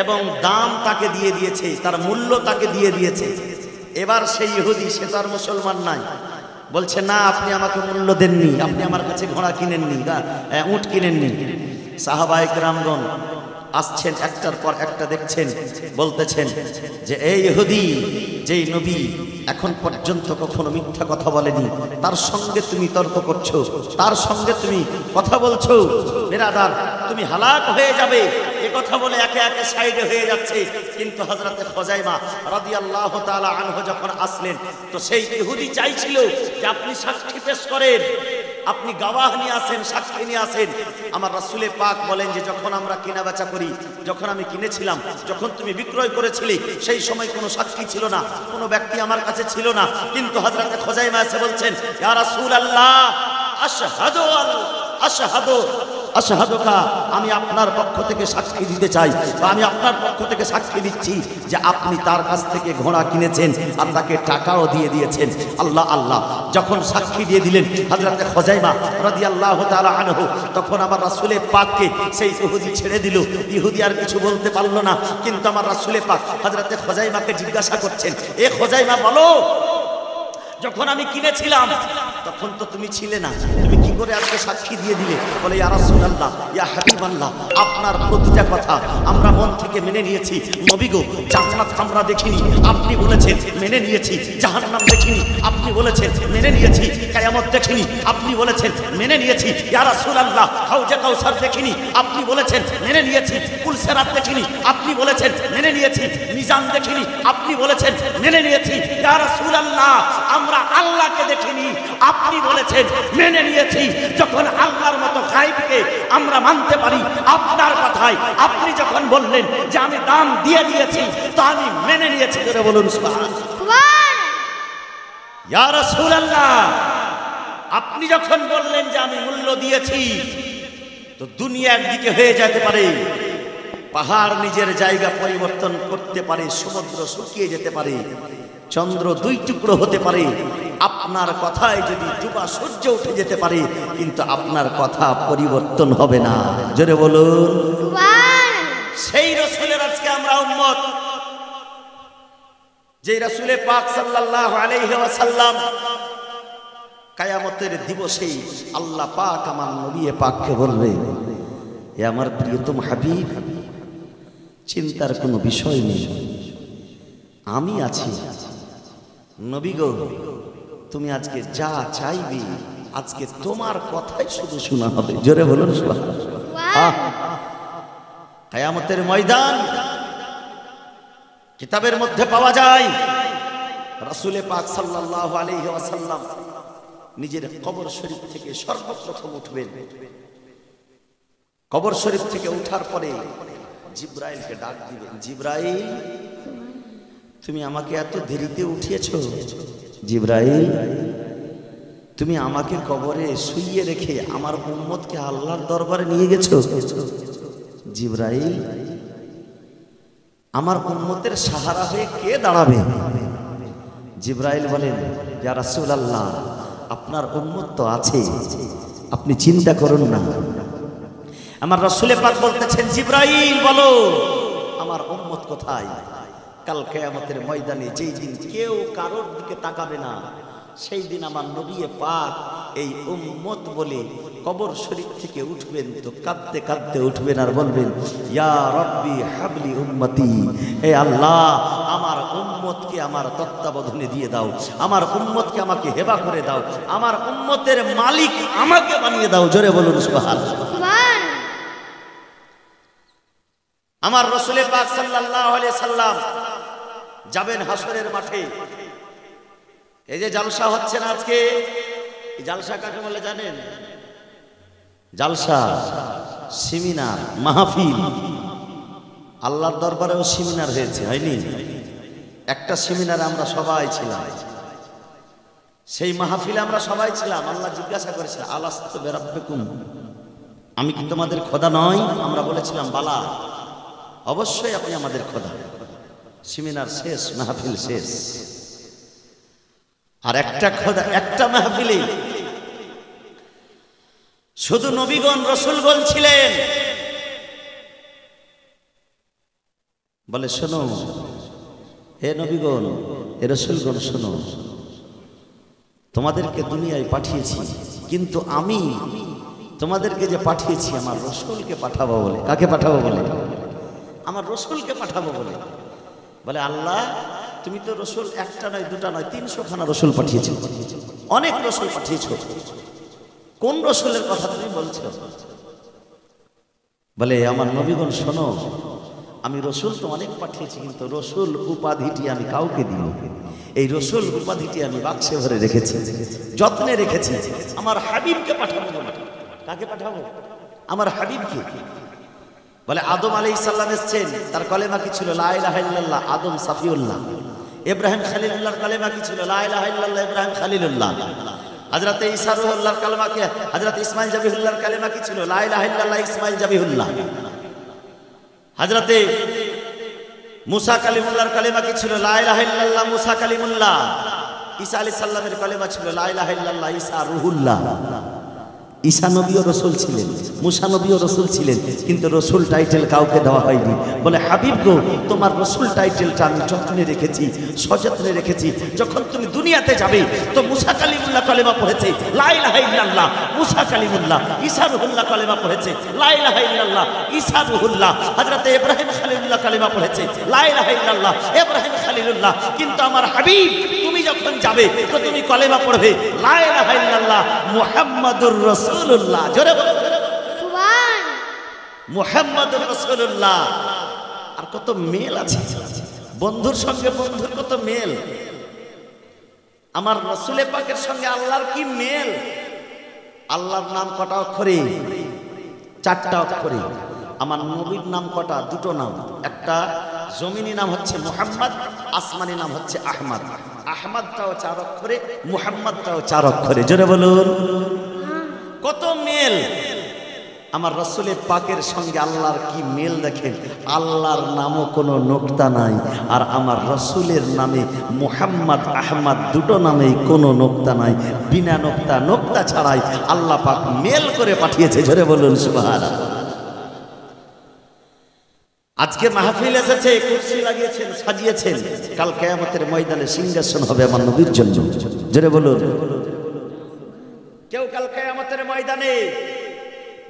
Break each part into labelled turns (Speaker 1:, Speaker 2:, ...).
Speaker 1: এবং দাম তাকে দিয়ে দিয়েছে, তার মূল্য তাকে দিয়ে দিয়েছে। এবার সেই ইহুদি, সে তো আর মুসলমান নাই, বলছে না আপনি আমাকে মূল্য দেননি, আপনি আমার কাছে ঘোড়া কিনেননি, উট কিনেননি। সাহাবায়ে কেরামগণ আসছেন, একটার পর একটা দেখছেন, বলতেছেন যে এই ইহুদি, যেই নবী এখন পর্যন্ত কখনো মিথ্যা কথা বলেনি, তার সঙ্গে তুমি তর্ক করছো, তার সঙ্গে তুমি কথা বলছো, বেরাদার তুমি হালাক হয়ে যাবে। এ কথা বলে একে একে সাইডে হয়ে যাচ্ছে। কিন্তু হযরতে খুযাইমা রাদিয়াল্লাহু তাআলা আনহু যখন আসলেন, তো সেই ইহুদি চাইছিল যে আপনি সাক্ষী পেশ করেন, আপনি গাওয়াহ নিয়ে আসেন, সাক্ষী নিয়ে আসেন। আমার রাসূলে পাক বলেন যে যখন আমরা কেনা বেচা করি, যখন আমি কিনেছিলাম, যখন তুমি বিক্রয় করেছিলে, সেই সময় কোনো সাক্ষী ছিল না, কোনো ব্যক্তি আমার কাছে ছিল না। কিন্তু হযরতে খুযাইমা এসে বলছেন, ইয়া রাসূলুল্লাহ আশহাদু আশহাদু আশহাদুকা, আমি আপনার পক্ষ থেকে সাক্ষী দিতে চাই, বা আমি আপনার পক্ষ থেকে সাক্ষী দিচ্ছি যে আপনি তার কাছ থেকে ঘোড়া কিনেছেন আর তাকে টাকাও দিয়ে দিয়েছেন। আল্লাহ আল্লাহ, যখন সাক্ষী দিয়ে দিলেন হযরতে খুযাইমা রাদিয়াল্লাহু তাআলা আনহু, তখন আমার রাসূলে পাককে সেই ইহুদি ছেড়ে দিল। ইহুদি আর কিছু বলতে পারলো না। কিন্তু আমার রাসূলে পাক হযরতে খুযাইমাকে জিজ্ঞাসা করছেন, এ খুযাইমা বলো, যখন আমি কিনেছিলাম তখন তো তুমি ছিলে না, তুমি কি করে আজকে সাক্ষী দিয়ে দিলে? বলে ইয়া রাসূলুল্লাহ, ইয়া হাবিবাল্লাহ, আপনার প্রতিটা কথা আমরা মন থেকে মেনে নিয়েছি। নবী গো, জান্নাত আমরা দেখিনি, আপনি বলেছেন, মেনে নিয়েছি। জাহান্নাম দেখিনি, আপনি বলেছেন, মেনে নিয়েছি। কিয়ামত দেখিনি, আপনি বলেছেন, মেনে নিয়েছি। ইয়া রাসূলুল্লাহ, হাউজে কাউসার দেখিনি, আপনি বলেছেন, মেনে নিয়েছি। কুল সিরাত দেখিনি, আপনি বলেছেন, মেনে নিয়েছি। মিজান দেখিনি, আপনি বলেছেন, মেনে নিয়েছি। ইয়া রাসূলুল্লাহ, আমরা আল্লাহকে দেখিনি, আপনি বলেছেন, মেনে নিয়েছি। যখন আল্লাহর মতো গায়বকে আমরা মানতে পারি আপনার কথায়, আপনি যখন বললেন যে আমি দাম দিয়ে দিয়েছি, তো আমি মেনে নিয়েছি। করে বলুন সুবহানাল্লাহ। ইয়া রাসূলুল্লাহ, আপনি যখন বললেন যে আমি মূল্য দিয়েছি, তো দুনিয়া একদিকে হয়ে যেতে পারে, পাহাড় নিজের জায়গা পরিবর্তন করতে পারে, সমুদ্র শুকিয়ে যেতে পারে, চন্দ্র দুই টুকরো হতে পারে, আপনার কথায় যদি ডুবা সূর্য উঠে যেতে পারে, কিন্তু আপনার কথা পরিবর্তন হবে না। জোরে বলুন সুবহানাল্লাহ। সেই রাসূলের আজকে আমরা উম্মত, যে রাসূলে পাক সাল্লাল্লাহু আলাইহি ওয়াসাল্লাম কিয়ামতের দিবসে আল্লাহ পাক আমার নবী পাককে বলবে, এ আমার প্রিয়তম হাবিব, চিন্তার কোনো বিষয় নেই, আমি আছি। নবী গো, তুমি আজকে যা চাইবে, আজকে তোমার কথাই শুধু শোনা হবে। জোরে বলুন সুবহানাল্লাহ। কিয়ামতের ময়দান কিতাবের মধ্যে পাওয়া যায়, রাসূলে পাক সাল্লাল্লাহু আলাইহি ওয়াসাল্লাম নিজের কবর শরীফ থেকে সর্বপ্রথম উঠবেন। কবর শরীফ থেকে ওঠার পরে জিবরাইলকে ডাক দিবেন, জিবরাইল, তুমি আমাকে এত দেরিতে উঠিয়েছো? জিবরাইল, তুমি আমাকে কবরে শুইয়ে রেখে আমার উম্মতকে আল্লাহর দরবারে নিয়ে গেছো। জিবরাইল, আমার উম্মতের সাহারা হয়ে কে দাঁড়াবে? জিবরাইল বলেন, ইয়া রাসূলুল্লাহ, আপনার উম্মত তো আছে, আপনি চিন্তা করুন না। আমার রাসূলে পাক বলতেছেন, জিবরাইল বলো, আমার উম্মত কোথায়? কাল কিয়ামতের ময়দানে যেই দিন কেউ কারোর দিকে তাকাবে না, সেই দিন আমার নবী পাক এই উম্মত বলে কবর শরীফ থেকে উঠবেন, তো কাঁদতে কাঁদতে উঠবেন আর বলবেন, ইয়া রব্বি হাবলি উম্মতি, হে আল্লাহ, আমার উম্মতকে আমার তত্ত্বাবধানে দিয়ে দাও, আমার উম্মতকে আমাকে হেবা করে দাও, আমার উম্মতের মালিক আমাকে বানিয়ে দাও। জোরে বলুন সুবহানাল্লাহ। আমার রাসূলে পাক সাল্লাল্লাহু আলাইহি সাল্লাম যাবেন হাসরের মাঠে। এই যে জালসা হচ্ছে না আজকে, এই জালসা কাকে বলে জানেন? জালসা, সেমিনার, মাহফিল। আল্লাহর দরবারেও সেমিনার হয়েছে, হয়নি? একটা সেমিনারে আমরা সবাই ছিলাম, সেই মাহফিলে আমরা সবাই ছিলাম। আল্লাহ জিজ্ঞাসা করেছিল, আলাস্তু বিরাব্বিকুম, আমি কি তোমাদের খোদা নই? আমরা বলেছিলাম, বালা, অবশ্যই আপনি আমাদের খোদা। সেমিনার শেষ, মাহফিল শেষ। আর একটা খোদা, একটা মাহফিলে শুধু নবীগণ রসুলগণ ছিলেন। বলে শোনো হে নবীগণ, হে রাসূলগণ, শোনো, তোমাদেরকে দুনিয়ায় পাঠিয়েছি, কিন্তু আমি তোমাদেরকে যে পাঠিয়েছি আমার রসুলকে পাঠাবো বলে। কাকে পাঠাবো বলে? আমার রসুলকে পাঠাবো বলে। বলে আল্লাহ, তুমি তো রসুল একটা নয়, দুটা নয়, 300 খানা রসুল পাঠিয়েছো, অনেক রসুল পাঠিয়েছো, কোন রসুলের কথা তুমি বলছো? বলে আমার নবীগণ শোনো, আমি রসুল তো অনেক পাঠিয়েছি, কিন্তু রসুল উপাধিটি আমি কাউকে দিই। এই রসুল উপাধিটি আমি বাক্সে ভরে রেখেছি, যত্নে রেখেছি, আমার হাবিবকে পাঠাবো বলে। কাকে পাঠাবো? আমার হাবিবকে। বলে আদম আলাইহিস সালাম এসেছেন, তার কলেমা কি ছিল? লা ইলাহা ইল্লাল্লাহ, আদম সাফিউল্লাহ। ইব্রাহিম খলিলুল্লাহর কলেমা কি ছিল? লা ইলাহা ইল্লাল্লাহ, ইব্রাহিম খলিলুল্লাহ। হযরত ঈসা রূহুল্লাহর কলেমা কি? হযরত ইসমাঈল জাবিহুল্লাহর কলেমা কি ছিল? লা ইলাহা ইল্লাল্লাহ, ইসমাঈল জাবিহুল্লাহ। হযরত মুসা কালিমুল্লাহর কলেমা কি ছিল? লা ইলাহা ইল্লাল্লাহ, মুসা কালিমুল্লাহ। ঈসা আলাইহিস সালামের কলেমা ছিল লা ইলাহা ইল্লাল্লাহ, ঈসা রূহুল্লাহ। ঈসা নবীও রসুল ছিলেন, মুসা নবীও রসুল ছিলেন, কিন্তু রসুল টাইটেল কাউকে দেওয়া হয়নি। বলে হাবিব গো, তোমার রসুল টাইটেলটা আমি যত্নে রেখেছি, সযত্নে রেখেছি। যখন তুমি দুনিয়াতে যাবে তো মুসা কালিমুল্লাহ কলেমা পড়েছে লা ইলাহা ইল্লাল্লাহ, মুসা কালিমুল্লাহ। ঈসা রূহুল্লাহ কলেমা পড়েছে লা ইলাহা ইল্লাল্লাহ, ঈসা রূহুল্লাহ। হযরত ইব্রাহিম খলিলুল্লাহ কলেমা পড়েছে লা ইলাহা ইল্লাল্লাহ, ইব্রাহিম খলিলুল্লাহ। কিন্তু আমার হাবিব তুমি যখন যাবে তো তুমি কলেমা পড়বে লা ইলাহা ইল্লাল্লাহ, মুহাম্মাদুর রাসূলুল্লাহ। জোরে বলো সুবহান, মুহাম্মাদুর রাসূলুল্লাহ। আর কত মেল আছে বন্ধুর সঙ্গে, বন্ধুর কত মেল। আমার রাসূলে পাকের সঙ্গে আল্লাহর কি মেল। আল্লাহর নাম কটা অক্ষরে? 4টা অক্ষরে। আমার নবীর নাম কটা? 2টো নাম। একটা জমিনি নাম হচ্ছে মুহাম্মদ, আসমানি নাম হচ্ছে আহমদ। আহমদটাও 4 অক্ষরে, মুহাম্মদটাও 4 অক্ষরে। জোরে বলুন কত মেল। আমার রাসূলের পাকের সঙ্গে আল্লাহর কি মেল দেখেন। আল্লাহর নামও কোনো নোক্তা নাই, আর আমার রাসূলের নামে মুহাম্মদ আহমদ 2টো নামেই কোনো নোক্তা নাই। বিনা নোক্তা, নোক্তা ছাড়াই আল্লাহ পাক মেল করে পাঠিয়েছে। জোরে বলুন সুবহানাল্লাহ। আজকে মাহফিল এসেছে, কুরসি লাগিয়েছেন, সাজিয়েছেন, কাল কিয়ামতের ময়দানে সিংহাসন হবে আমার নবীর জন্য। জোরে বলুন। কেউ কাল কিয়ামতের ময়দানে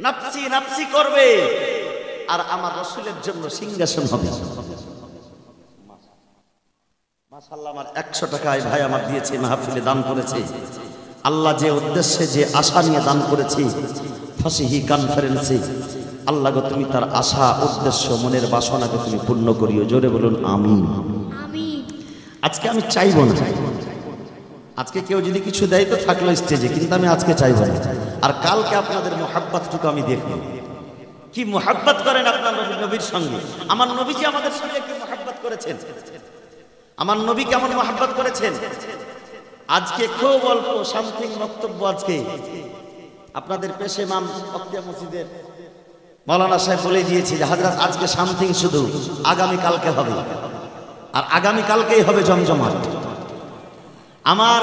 Speaker 1: নাফসি নাফসি করবে, আর আমার রাসূলের জন্য সিংহাসন হবে। মাশাআল্লাহ, আমার 100 টাকায় ভাই আমার দিয়েছে, মাহফিলে দান করেছে। আল্লাহ যে উদ্দেশ্যে, যে আশা নিয়ে দান করেছে ফাসিহি কনফারেন্সে, আল্লাহ গো তুমি তার আশা, উদ্দেশ্য, মনের বাসনাকে তুমি পূর্ণ করিও। জোরে বলুন আমিন। আজকে আমি চাইব না, আজকে কেউ যদি কিছু দেয় তো থাকলো স্টেজে, কিন্তু আমি আজকে চাইব না। আর কালকে আপনাদের মোহাব্বতটুকু আমি দেখব, কি মোহাব্বত করেন আপনার নবীর সঙ্গে। আমার নবীজি আমাদের সঙ্গে কি মোহাব্বত করেছেন, আমার নবী কেমন মোহাব্বত করেছেন। আজকে খুব অল্প সামথিং বক্তব্য। আজকে আপনাদের পেশে ইমাম বক্তিয়া মসজিদের মাওলানা সাহেব বলে দিয়েছে যে হযরত আজকে সামথিং শুধু, আগামী কালকে হবে, আর আগামী কালকেই হবে জমজমাট। আমার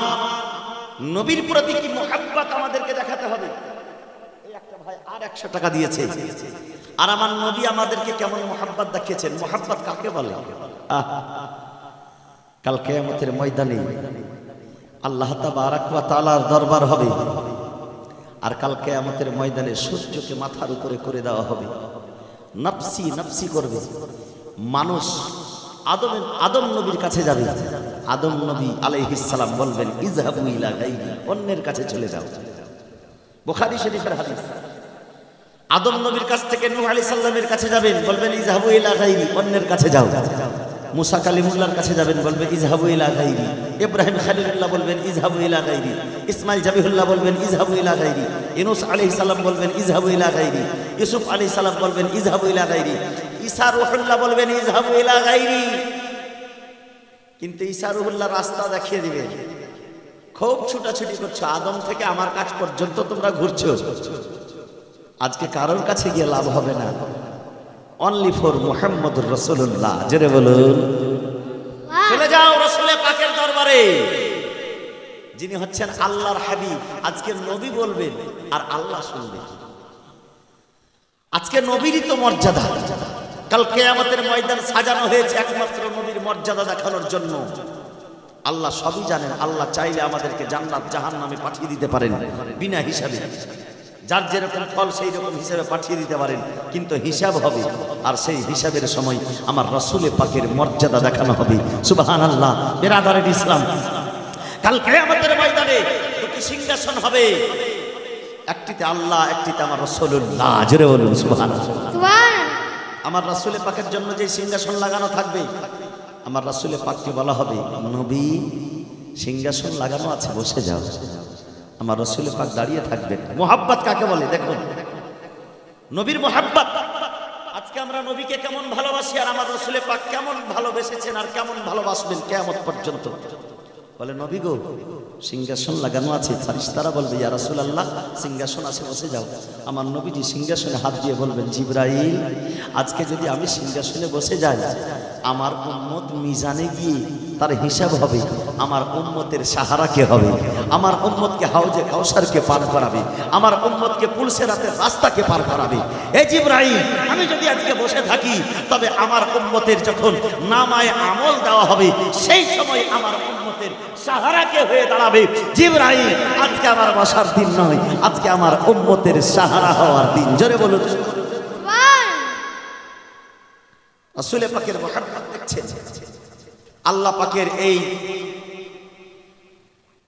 Speaker 1: নবীর প্রতি কি মোহাব্বত আমাদেরকে দেখাতে হবে। এই একটা ভাই আর 100 টাকা দিয়েছে। আর আমার নবী আমাদেরকে কেমন মোহাব্বত দেখিয়েছেন। মোহাব্বত কাকে বলে? কাল কিয়ামতের ময়দানে আল্লাহ তাবারক ওয়া তাআলার দরবার হবে, আর কাল কিয়ামতের ময়দানে সূর্যকে মাথার উপরে করে দেওয়া হবে। নফসি নফসি করবে মানুষ। আদম নবীর কাছে যাবে। আদম নবী আলাইহিস সালাম বলবেন ইযহাবু ইলা গায়রি, অন্যের কাছে চলে যাও। বুখারী শরীফের হাদিস। আদম নবীর কাছ থেকে নূহ আলাইহিস সালামের কাছে যাবেন, বলবেন ইযহাবু ইলা গায়রি, অন্যের কাছে যাও। মুসা কালিমুল্লাহর কাছে যাবেন, বলবেন ইযহাবু ইলা গায়রি। ইব্রাহিম খলিলুল্লাহ বলবেন ইযহাবু ইলা গায়রি। ইসমাঈল জাবিহুল্লাহ বলবেন ইযহাবু ইলা গায়রি। ইউনূস আলাইহিস সালাম বলবেন ইযহাবু ইলা গায়রি। ইউসুফ আলাইহিস সালাম বলবেন ইযহাবু ইলা গায়রি। ঈসা রূহুল্লাহ বলবেন ইযহাবু ইলা গায়রি। কিন্তু ঈসা রূহুল্লাহ রাস্তা দেখিয়ে দিবেন। খুব ছুটাছুটি করছো, আদম থেকে আমার কাছ পর্যন্ত তোমরা ঘুরছো। আজকে কারোর কাছে গিয়ে লাভ হবে না। অনলি ফর মুহাম্মদুর রাসূলুল্লাহ। জোরে বলুন চলে যাও রাসূলের পাকের দরবারে, যিনি হচ্ছেন আল্লাহর হাবিব। আজকে নবী বলবেন আর আল্লাহ শুনবেন। আজকে নবীরই তো মর্যাদা। কাল কিয়ামতের ময়দান সাজানো হয়েছে একমাত্র নবীর মর্যাদা দেখানোর জন্য। আল্লাহ সবই জানেন, আল্লাহ চাইলে আমাদেরকে জান্নাত জাহান্নামে পাঠিয়ে দিতে পারেন বিনা হিসাবে, যার যেরকম ফল সেই রকম হিসাবে পাঠিয়ে দিতে পারেন, কিন্তু হিসাব হবে। আর সেই হিসাবের সময় আমার রাসূলে পাকের মর্যাদা দেখানো হবে। সুবহানাল্লাহ। বিরাদারে ইসলাম, কাল কিয়ামতের ময়দানে দুটি সিংহাসন হবে, একটিতে আল্লাহ, একটিতে আমার রাসূলুল্লাহ। জোরে বলুন সুবহানাল্লাহ। আমার রাসূলে পাকের জন্য যে সিংহাসন লাগানো থাকবে, আমার রাসূলে পাককে বলা হবে, নবী সিংহাসন লাগানো আছে, বসে যাও। আমার রাসূলে পাক দাঁড়িয়ে থাকবেন। মোহাব্বত কাকে বলে দেখুন, নবীর মোহাব্বত। আজকে আমরা নবীকে কেমন ভালোবাসি, আর আমার রাসূলে পাক কেমন ভালোবেসেছেন আর কেমন ভালোবাসবেন কিয়ামত পর্যন্ত। বলে, নবী গো সিংহাসন লাগানো আছে। ফেরেশতারা বলবে, ইয়া রাসূলুল্লাহ সিংহাসন আছে, বসে যাও। আমার নবীজি সিংহাসনে হাত দিয়ে বলবেন, জিবরাইল আজকে যদি আমি সিংহাসনে বসে যাই, আমার উম্মত মিজানে গিয়ে তার হিসাব হবে, আমার উম্মতের সাহারা কে হবে, আমার উম্মতকে হাউজে কাউসারকে পার করাবে, আমার উম্মতকে পুলসিরাতের রাস্তাকে পার করাবে। এ জিবরাইল, আমি যদি আজকে বসে থাকি, তবে আমার উম্মতের যখন নামায়ে আমল দেওয়া হবে, সেই সময় আমার উম্মতের সাহারা কে হয়ে দাঁড়াবে। জিবরাইল, আজকে আমার বসার দিন নয়, আজকে আমার উম্মতের সাহারা হওয়ার দিন। জোরে বলুন। রাসূলে পাকের মুহাব্বত দেখছেন, আল্লাহ পাকের এই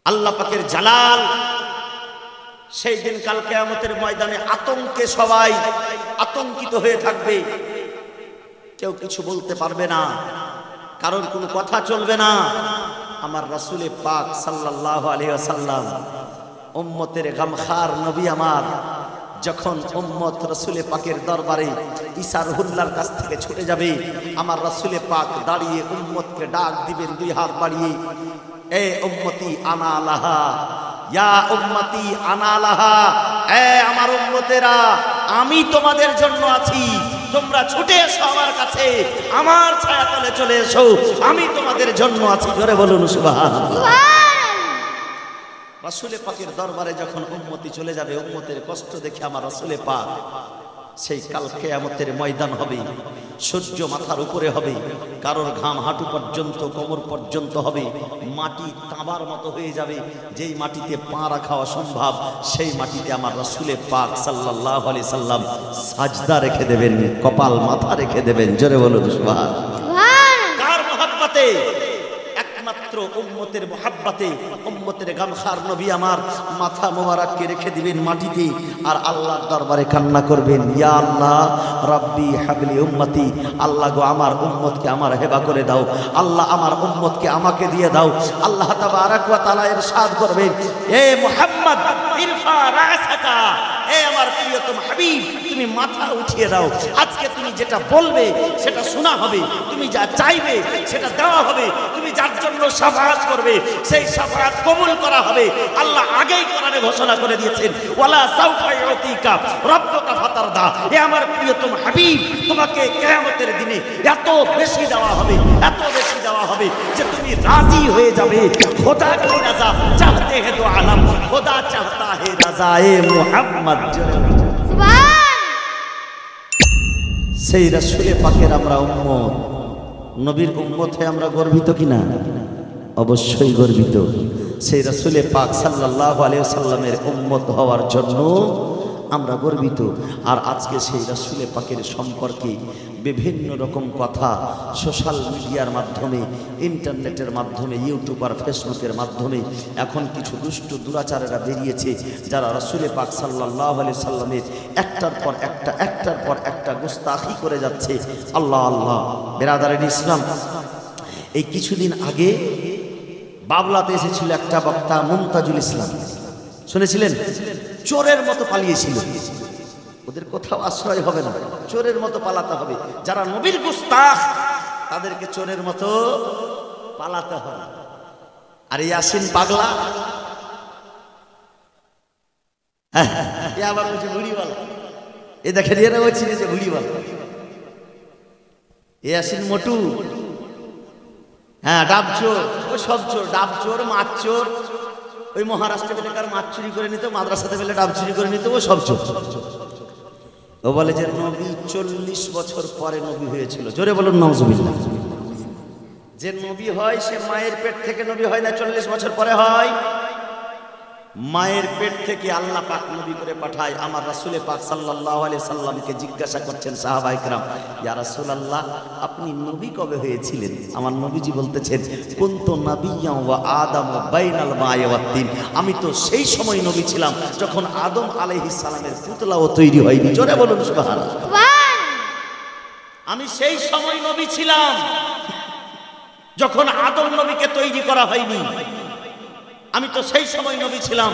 Speaker 1: আল্লাহ পাকের জালাল। সেই দিন কাল কিয়ামতের ময়দানে আতঙ্কে সবাই আতঙ্কিত হয়ে থাকবে, কেউ কিছু বলতে পারবে না, কারোর কোনো কথা চলবে না। আমার রাসূলে পাক সাল্লাল্লাহু আলাইহি ওয়াসাল্লাম, উম্মতের গামখার নবী আমার, যখন উম্মত রাসূলে পাকের দরবারে ঈসা রুহুল্লাহর কাছ থেকে ছুটে যাবে, আমার রাসূলে পাক দাঁড়িয়ে উম্মতকে ডাক দিবেন দুই হাত বাড়িয়ে, এ উম্মতি আনা লাহা, ইয়া উম্মতি আনা লাহা, এ আমার উম্মতেরা আমি তোমাদের জন্য আছি, তোমরা ছুটে এসো আমার কাছে, আমার ছায়াতলে চলে এসো, আমি তোমাদের জন্য আছি। জোরে বলুন সুবহানাল্লাহ। রাসূলে পাকের দরবারে যখন উম্মতি চলে যাবে, উম্মতের কষ্ট দেখে আমার রাসূলে পাক, সেই কাল কিয়ামতের ময়দান হবে, সূর্য মাথার উপরে হবে, কারোর ঘাম হাঁটু পর্যন্ত কোমর পর্যন্ত হবে, মাটি তাঁবার মতো হয়ে যাবে, যেই মাটিতে পা রাখা অসম্ভব, সেই মাটিতে আমার রাসূলে পাক সাল্লাল্লাহু আলাইহি সাল্লাম সাজদা রেখে দেবেন, কপাল মাথা রেখে দেবেন। জোরে বলুন সুবহানাল্লাহ। কার মহব্বতে? একমাত্র উম্মতের মহব্বতে। উম্মতের গামখার নবী আমার মাথা মোবারককে রেখে দিবেন মাটিতে, আর আল্লাহর দরবারে কান্না করবেন, ইয়া আল্লাহ রাব্বি হাবলি উম্মতি, আল্লাহ গো আমার উম্মতকে আমার হেবা করে দাও, আল্লাহ আমার উম্মতকে আমাকে দিয়ে দাও। আল্লাহ তাবারক ওয়া তাআলা ইরশাদ করবেন, এ মুহাম্মদ ইরফা রাসাকা, এ আমার প্রিয়তম হাবিব তুমি মাথা উঠিয়ে দাও, আজকে তুমি যেটা বলবে সেটা শোনা হবে, তুমি যা চাইবে সেটা দেওয়া হবে, তুমি যার জন্য শাফাআত করবে সেই শাফাআত কবুল করা হবে। আল্লাহ আগেই কোরআনে ঘোষণা করে দিয়েছেন, ওয়ালা সাউফা ইউতিকা রাব্বুকা ফাতারদা, এ আমার প্রিয়তম হাবিব তোমাকে কিয়ামতের দিনে এত বেশি দেওয়া হবে, এত বেশি দেওয়া হবে যে তুমি রাজি হয়ে যাবে। খোদা কি রাজা চাহতে হে দো আলম, খোদা চাহতা হে রাজা এ মুহাম্মদ। সুবহান। সেই রাসূলে পাকের আমরা উম্মত, নবীর উম্মত হয়ে আমরা গর্বিত কিনা? অবশ্যই গর্বিত। সেই রাসূলে পাক সাল্লাল্লাহু আলাইহি ওয়াসাল্লামের উম্মত হওয়ার জন্য আমরা গর্বিত। আর আজকে সেই রাসূলে পাকের সম্পর্কে বিভিন্ন রকম কথা সোশ্যাল মিডিয়ার মাধ্যমে, ইন্টারনেটের মাধ্যমে, ইউটিউব আর ফেসবুকের মাধ্যমে এখন কিছু দুষ্ট দুরাচারেরা বেরিয়েছে, যারা রাসূলে পাক সাল্লাল্লাহু আলাইহি সাল্লামের একটার পর একটা গুস্তাখি করে যাচ্ছে। আল্লাহ আল্লাহ। বিরাদারে ইসলাম, এই কিছুদিন আগে বাবলাতে এসেছিল একটা বক্তা, মুমতাজুল ইসলাম, শুনেছিলেন? চোরের মতো পালিয়েছিল। ওদের কোথাও আশ্রয় হবে না, চোরের মতো পালাতে হবে। যারা নবীর গুস্তাখ তাদেরকে চোরের মতো পালাতে হবে। আর ইয়াসিন পাগলা, এ আবার বলছে ভুড়িওয়ালা, এ দেখেন এরা বলছি যে ভুড়িওয়ালা। ইয়াসিন মোটু, হ্যাঁ ডাব চোর, ও সব চোর, ডাব চোর, মাছ চোর। ওই মহারাষ্ট্রে পেলে কার মাছ চুরি করে নিত, মাদ্রাসাতে পেলে ডাব চুরি করে নিত, ও সব চোর। ও বলে যে নবী 40 বছর পরে নবী হয়েছিল। জোরে বলুন নাউজুবিল্লাহ। যে নবী হয় সে মায়ের পেট থেকে নবী হয় না, 40 বছর পরে হয়। মায়ের পেট থেকে আল্লাহ পাক নবী করে পাঠায়। আমার রাসূলে পাক সাল্লাল্লাহু আলাইহি সাল্লামকে জিজ্ঞাসা করছেন সাহাবায়ে কেরাম, ইয়া রাসূলুল্লাহ আপনি নবী কবে হয়েছিলেন? আমার নবীজি বলতেছেন, কুনতু নাবিয়্যান ওয়া আদম বাইনাল মা'i ওয়াত তিন। আমি তো সেই সময় নবী ছিলাম যখন আদম আলাইহিস সালামের পুতলাও তৈরি হয়নি। জোরে বলুন সুবহানাল্লাহ। আমি সেই সময় নবী ছিলাম যখন আদম নবীকে তৈরি করা হয়নি। আমি তো সেই সময় নবী ছিলাম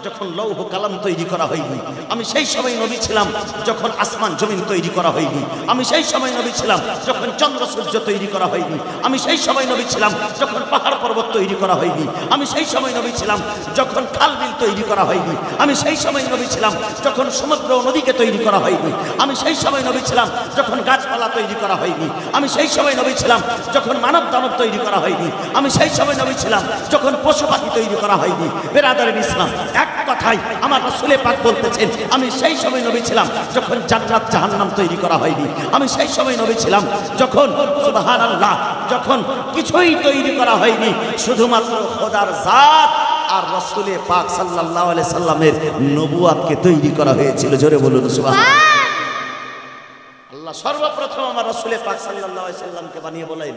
Speaker 1: যখন লৌহ কালাম তৈরি করা হয়নি। আমি সেই সময় নবী ছিলাম যখন আসমান জমিন তৈরি করা হয়নি। আমি সেই সময় নবী ছিলাম যখন চন্দ্র সূর্য তৈরি করা হয়নি। আমি সেই সময় নবী ছিলাম যখন পাহাড় পর্বত তৈরি করা হয়নি। আমি সেই সময় নবী ছিলাম যখন খাল বিল তৈরি করা হয়নি। আমি সেই সময় নবী ছিলাম যখন সমুদ্র নদীকে তৈরি করা হয়নি। আমি সেই সময় নবী ছিলাম যখন গাছপালা তৈরি করা হয়নি। আমি সেই সময় নবী ছিলাম যখন মানব দানব তৈরি করা হয়নি। আমি সেই সময় নবী ছিলাম যখন পশু পাখি তৈরি করা হয়নি। বেরাদারিন ইসলাম, এক কথাই আমার রাসূলে পাক বলতেছেন, আমি সেই সময় নবী ছিলাম যখন জান্নাত জাহান্নাম তৈরি করা হয়নি। আমি সেই সময় নবী ছিলাম যখন সুবহানাল্লাহ যখন কিছুই তৈরি করা হয়নি, শুধুমাত্র খোদার জাত আর রাসূলে পাক সাল্লাল্লাহু আলাইহি সাল্লামের নবুয়াতকে তৈরি করা হয়েছিল। জোরে বলুন সুবহানাল্লাহ। আল্লাহ সর্বপ্রথম আমার রাসূলে পাক সাল্লাল্লাহু আলাইহি সাল্লামকে বানিয়ে বলেন,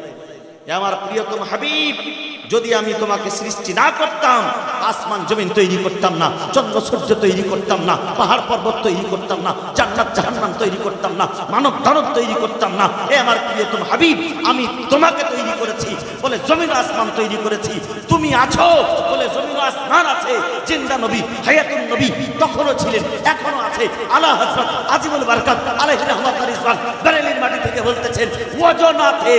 Speaker 1: হে আমার প্রিয়তম হাবিব, যদি আমি তোমাকে সৃষ্টি না করতাম আসমান জমিন তৈরি করতাম না, চন্দ্র সূর্য তৈরি করতাম না, পাহাড় পর্বত তৈরি করতাম না, জান্নাত জাহান্নাম তৈরি করতাম না, মানব দানব তৈরি করতাম না। হে আমার প্রিয়তম হাবিব, আমি তোমাকে তৈরি করেছি বলে জমিন আসমান তৈরি করেছি। তুমি আছো বলে জমিন আসমান আছে। জিন্দা নবী, হায়াতুন নবী তখনও ছিলেন, এখনো আছে। আলা হযরত আজিমুল বারাকাত আলাইহি রাহমাতুর রিজওয়ান বেরেলির মাটি থেকে বলতেছেন, ওয়াজো না থে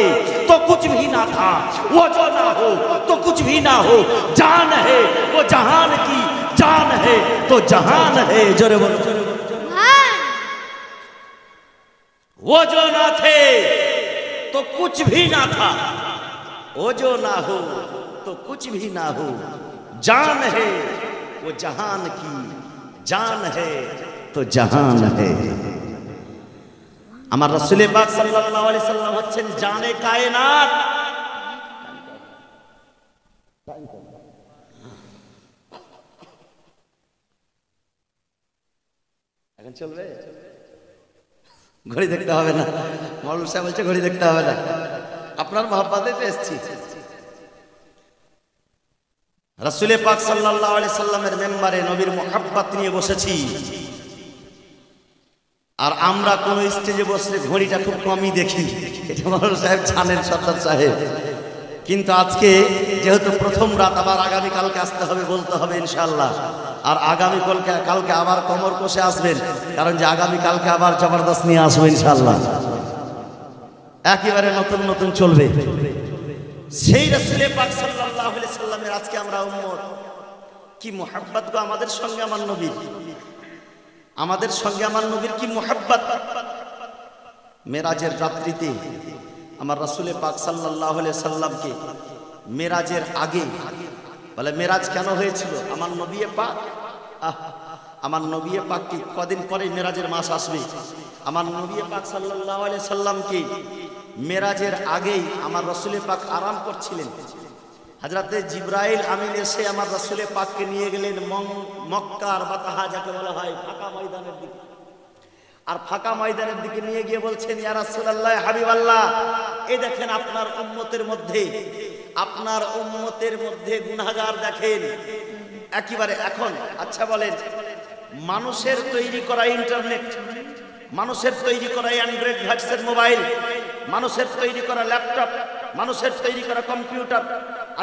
Speaker 1: তো কুছ ভি না থা, ওয়াজো না হো तो कुछ भी ना हो, जान है वो जहान की, जान है तो जहान है। जोरे बोलो वो जो ना थे तो कुछ भी ना था, वो जो ना हो तो कुछ भी ना हो, जान है वो जहान की, जान है तो जहान है। আমার রাসূলে পাক সাল্লাল্লাহু আলাইহি সাল্লাম হচ্ছেন জানে কায়নাত। এখন চলবে, ঘড়ি দেখতে হবে না। মৌলভী সাহেব বলছে ঘড়ি দেখতে হবে না, আপনার মহব্বতে তো এসেছি। রাসূলে পাক সাল্লাল্লাহু আলাইহি সাল্লামের মেম্বারে নবীর মহব্বত নিয়ে বসেছি। আর আমরা কোন স্টেজে বসলে ঘড়িটা খুব কমই দেখি, এটা মৌলভী সাহেব জানেন, সর্দার সাহেব। কিন্তু আজকে যেহেতু প্রথম রাত, আবার আগামী কালকে আসতে হবে, বলতে হবে ইনশাআল্লাহ। আর আগামী কালকে আবার কমর কষে আসবেন, কারণ যে আগামী কালকে আবার জবরদস্ত নিয়ে আসবো ইনশাআল্লাহ। একেবারে নতুন নতুন চলবে। সেই রাসূলে পাক সাল্লাল্লাহু আলাইহি সাল্লামের আজকে আমরা উম্মত। কি মুহাব্বত গো আমাদের সঙ্গে আমার নবীর, আমাদের সঙ্গে আমার নবীর কি মুহাব্বত। মেরাজের রাত্রিতে আমার রাসূলে পাক সাল্লাল্লাহু আলাইহি সাল্লামকে মেরাজের আগে, বলে মেরাজ কেন হয়েছিল? আমার নবী পাক, আমার নবী পাক কি কদিন পরে মেরাজের মাস আসবে। আমার নবী পাক সাল্লাল্লাহু আলাইহি সাল্লামকে মেরাজের আগেই আমার রাসূলে পাক আরাম করছিলেন। হযরতে জিবরাইল আমিন এসে আমার রাসূলে পাককে নিয়ে গেলেন মক্কার বাতাহা যাকে বলা হয় ফাঁকা ময়দানের দিকে। আর ফাঁকা ময়দানের দিকে নিয়ে গিয়ে বলছেন, ইয়া রাসূলুল্লাহ হাবিবাল্লাহ, এই দেখেন আপনার উম্মতের মধ্যে গুনাহগার দেখেন একেবারে। এখন আচ্ছা বলেন, মানুষের তৈরি করা ইন্টারনেট, মানুষের তৈরি করা অ্যান্ড্রয়েড ভার্সন মোবাইল, মানুষের তৈরি করা ল্যাপটপ, মানুষের তৈরি করা কম্পিউটার,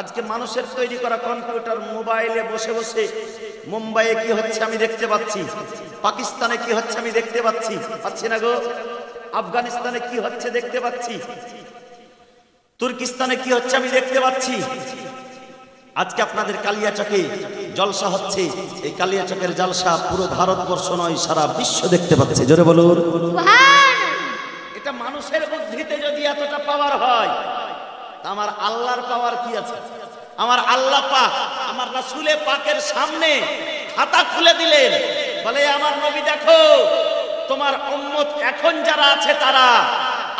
Speaker 1: আজকে মানুষের তৈরি করা কম্পিউটার মোবাইলে বসে বসে মুম্বাইয়ে কি হচ্ছে আমি দেখতে পাচ্ছি, পাকিস্তানে কি হচ্ছে আমি দেখতে পাচ্ছি, পাচ্ছি না গো, আফগানিস্তানে কি হচ্ছে দেখতে পাচ্ছি, তুর্কিস্তানে কি হচ্ছে আমি দেখতে পাচ্ছি। আজকে আপনাদের কালিয়াচকে জলসা হচ্ছে, এই কালিয়াচকের জলসা পুরো ভারতবর্ষ নয়, সারা বিশ্ব দেখতে পাচ্ছে। জোরে বলুন সুবহানাল্লাহ। এটা মানুষের বুদ্ধিতে যদি এতটা পাওয়ার হয়, আমার আল্লাহর পাওয়ার কি আছে? আমার আল্লাহ পাক আমার রাসূলে পাকের সামনে খাতা খুলে দিলেন, বলে আমার নবী দেখো তোমার উম্মত এখন যারা আছে তারা,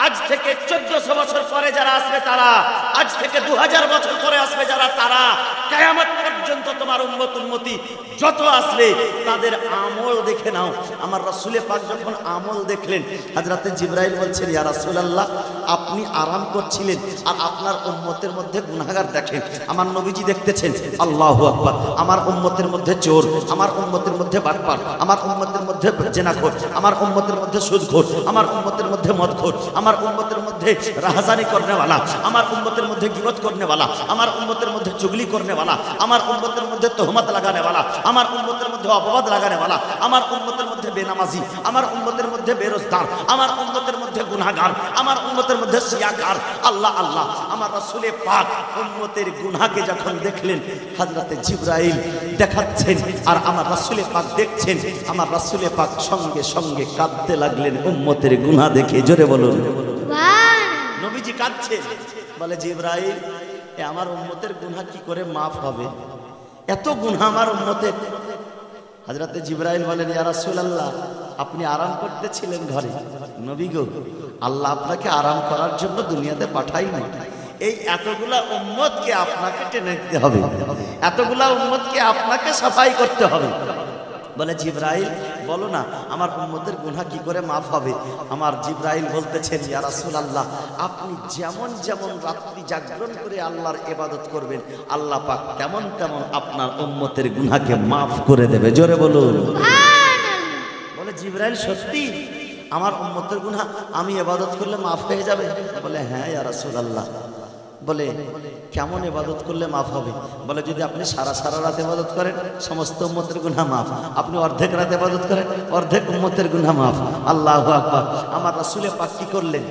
Speaker 1: আজ থেকে 1400 বছর পরে যারা আসবে তারা, আজ থেকে 2000 বছর পরে আসবে যারা তারা, কিয়ামত পর্যন্ত তোমার উম্মতি যত আসবে তাদের আমল দেখে নাও। আমার রাসূল পাক যখন আমল দেখলেন, হযরতে জিবরাইল বলছেন, ইয়া রাসূলুল্লাহ, আপনি আরাম করছিলেন আর আপনার উম্মতের মধ্যে গুনাহগার দেখেন। আমার নবীজি দেখতেছেন, আল্লাহু আকবার, আমার উম্মতের মধ্যে চোর, আমার উম্মতের মধ্যে বাটপার, আমার উম্মতের মধ্যে জেনাখোর, আমার উম্মতের মধ্যে সুদখোর, আমার উম্মতের মধ্যে মদখোর, আমার উম্মতের মধ্যে রাহাজানি করনেওয়ালা, আমার উম্মতের মধ্যে গীবত করনেওয়ালা, আমার উম্মতের মধ্যে চুগলি করনেওয়ালা, আমার উম্মতের মধ্যে তোহমত লাগানেওয়ালা, আমার উম্মতের মধ্যে অপবাদ লাগানেওয়ালা, আমার উম্মতের মধ্যে বেনামাজি, আমার উম্মতের মধ্যে বেরোজগার, আমার উম্মতের মধ্যে গুনাহগার, আমার উম্মতের মধ্যে সিয়াকার। আল্লাহ আল্লাহ, আমার রাসূল পাক উম্মতের গুনাহকে যখন দেখলেন, হযরতে জিবরাইল দেখাচ্ছেন আর আমার রাসূল পাক দেখছেন, আমার রাসূল পাক সঙ্গে সঙ্গে কাঁদতে লাগলেন উম্মতের গুনাহ দেখে। জোরে বলুন সুবহানাল্লাহ। নবীজি কাঁদছেন, বলে জিবরাইল, এ আমার উম্মতের গুনাহ কি করে মাফ হবে? এত গুনাহ আমার উম্মতের। হযরতে জিবরাইল বলেন, ইয়া রাসূলুল্লাহ, আপনি আরাম করতেছিলেন ঘরে। নবী গো, আল্লাহ আপনাকে আরাম করার জন্য দুনিয়াতে পাঠাইনি। এই এতগুলা উম্মতকে আপনাকে টেনে নিতে হবে, এতগুলা উম্মতকে আপনাকে সাফাই করতে হবে। বলে জিবরাইল, বলো না আমার উম্মতের গুনাহ কি করে মাফ হবে? আমার জিবরাইল বলতেছেন, ইয়া রাসূলুল্লাহ, আপনি যেমন যেমন রাত্রি জাগরণ করে আল্লাহর ইবাদত করবেন, আল্লাহ পাক তেমন তেমন আপনার উম্মতের গুনাহকে মাফ করে দেবে। জোরে বলুন সুবহানাল্লাহ। বলে জিবরাইল, সত্যি আমার উম্মতের গুনাহ আমি ইবাদত করলে মাফ হয়ে যাবে? বলে হ্যাঁ ইয়া রাসূলুল্লাহ। বলে কেমন ইবাদত করলে মাফ হবে? বলে যদি আপনি সারা রাত ইবাদত করেন, সমস্ত উম্মতের গুনাহ মাফ। আপনি অর্ধেক রাত ইবাদত করেন, অর্ধেক উম্মতের গুনাহ মাফ। আল্লাহু আকবার। আমার রাসূল পাক কি করলেন?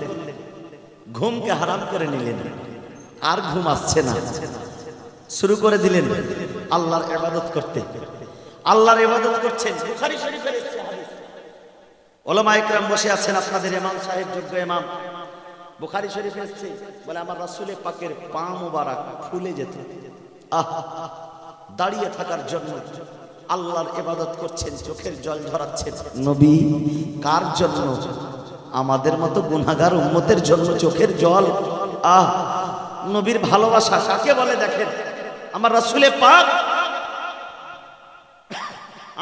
Speaker 1: ঘুমকে হারাম করে নিলেন, আর ঘুম আসছে না, শুরু করে দিলেন আল্লাহর ইবাদত করতে। আল্লাহর ইবাদত করছেন। বুখারী শরীফের হাদিস, উলামায়ে কেরাম বসে আছেন, আপনাদের ইমাম সাহেব, যোগ্য ইমাম। বুখারী শরীফে এসেছে, বলে আমার রাসূল পাকের পা মোবারক ফুলে যেত। দাঁড়িয়ে থাকার জন্য আল্লাহর ইবাদত করছেন, চোখের জল ঝরাচ্ছেন। নবী কার জন্য? আমাদের মতো গুনাহগার উম্মতের জন্য চোখের জল। নবীর ভালোবাসা কাকে বলে দেখেন। আমার রাসূল পাক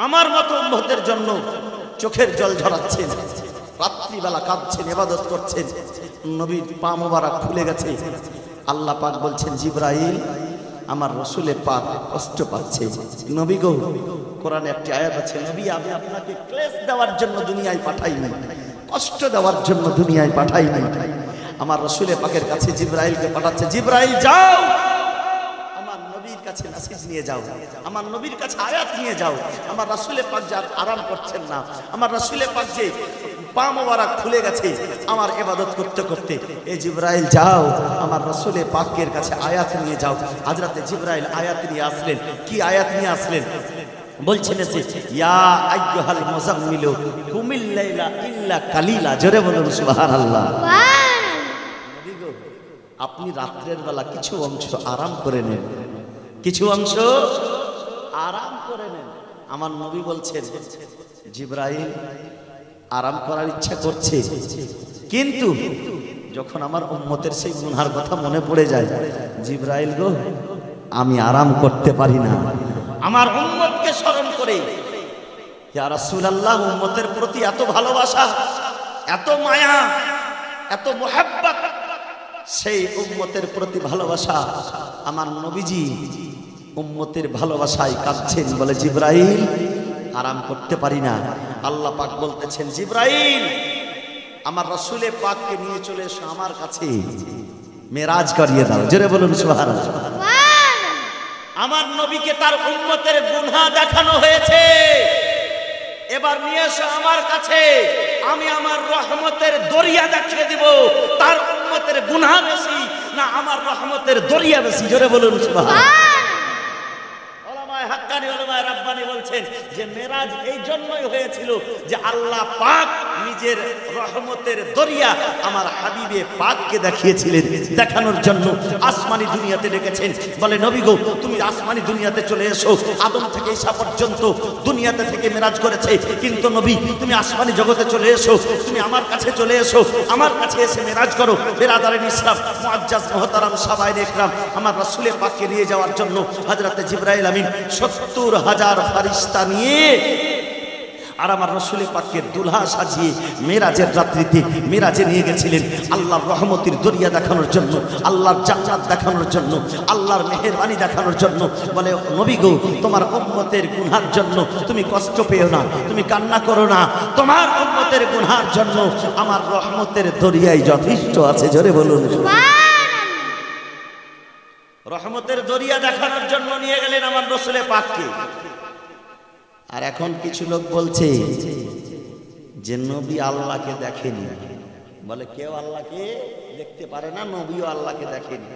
Speaker 1: আমার মতো উম্মতের জন্য চোখের জল ঝরাচ্ছেন, রাত্রিবেলা কাঁদছেন, ইবাদত করছেন। নবীর পা মোবারক ফুলে গেছে। আল্লাহ পাক বলছেন, জিবরাইল, আমার রাসূল পাক কষ্ট পাচ্ছে। নবী গো, কোরআনে একটি আয়াত আছে, নবী আমি আপনাকে ক্লেশ দেওয়ার জন্য দুনিয়ায় পাঠাইনি, কষ্ট দেওয়ার জন্য দুনিয়ায় পাঠাইনি। আমার রাসূল পাকের কাছে জিবরাইলকে পাঠাচ্ছে, জিবরাইল যাও আমার নবীর কাছে মেসেজ নিয়ে যাও, আমার নবীর কাছে আয়াত নিয়ে যাও। আমার রাসূল পাক যা আরাম করছেন না, আমার রাসূল পাক যে পা মোবারক খুলে গেছে আমার ইবাদত করতে করতে, এই জিবরাইল যাও আমার রাসূল পাকের কাছে আয়াত নিয়ে যাও। হযরতে জিবরাইল আয়াত নিয়ে আসলেন। কি আয়াত নিয়ে আসলেন? বলছেন এসে, ইয়া আইয়ুহাল মুজাম্মিলু কুমিল লাইলা ইল্লা কালিলা। জোরে বলুন সুবহানাল্লাহ। নবী গো, আপনি রাত্রের বেলা কিছু অংশ আরাম করে নেন, কিছু অংশ আরাম করে নেন। আমার নবী বলছেন, জিবরাইল আরাম করার ইচ্ছা করছে, কিন্তু যখন আমার উম্মতের সেই গুনার কথা মনে পড়ে যায়, জিবরাইল গো, আমি আরাম করতে পারি না। আমার উম্মতকে স্মরণ করে, ইয়া রাসূলুল্লাহ, উম্মতের প্রতি এত ভালোবাসা, এত মায়া, এত মুহাব্বত, সেই উম্মতের প্রতি ভালোবাসা। আমার নবীজি উম্মতের ভালোবাসায় কাঁদছেন। বলে জিবরাইল, আরাম করতে পারি না। আল্লাহ পাক বলতেছেন, জিবরাইল, আমার রাসূল পাককে নিয়ে চলে এসো আমার কাছে, মেরাজ করিয়ে দাও। জোরে বলুন সুবহানাল্লাহ। আমার নবীকে তার উম্মতের গুনাহ দেখানো হয়েছে, এবার নিয়ে এসো আমার কাছে, আমি আমার রহমতের দরিয়া দেখিয়ে দিব। তার উম্মতের গুনাহ বেশি না আমার রহমতের দরিয়া বেশি? জোরে বলুন সুবহানাল্লাহ। উলামায়ে হাক্কানি, উলামায়ে রাব্বানি বলছে, বলছেন যে মেরাজ এই জন্যই হয়েছিল যে আল্লাহ পাক নিজের রহমতের দরিয়া আমার হাবিবে পাককে দেখিয়েছিলেন, দেখানোর জন্য আসমানি দুনিয়াতে ডেকেছেন। বলে নবী গো তুমি আসমানি দুনিয়াতে চলে এসো, আদম থেকে ঈসা পর্যন্ত দুনিয়াতে থেকে মেরাজ করেছে, কিন্তু নবী তুমি আসমানি জগতে চলে এসো, তুমি আমার কাছে চলে এসো, আমার কাছে এসে মেরাজ করো। বেরাদারিন ইসলাম মুআজ্জাজ মুহতারাম সাহাবায়ে ইকরাম আমার রাসূলের পাককে নিয়ে যাওয়ার জন্য হযরত জিবরাইল আমিন ৭০,০০০ ফেরেশতা নিয়ে আর আমার রাসূলের পাককে দুলহা সাজিয়ে মেরাজের রাত্রিতে মেরাজে নিয়ে গেছিলেন আল্লাহর রহমতের দরিয়া দেখানোর জন্য, আল্লাহর জান্নাত দেখানোর জন্য, আল্লাহর মেহেরবানি দেখানোর জন্য। বলে নবী গো তোমার উম্মতের গুনার জন্য তুমি কষ্ট পেও না, তুমি কান্না করো না, তোমার উম্মতের গুনার জন্য আমার রহমতের দরিয়ায় যথেষ্ট আছে। জোরে বলুন রহমতের দরিয়া দেখানোর জন্য নিয়ে গেলেন আমার রাসূলের পাককে। আর এখন কিছু লোক বলছে যে নবী আল্লাহকে দেখেনি। বলে কেউ আল্লাহকে দেখতে পারে না, নবীও আল্লাহকে দেখেনি।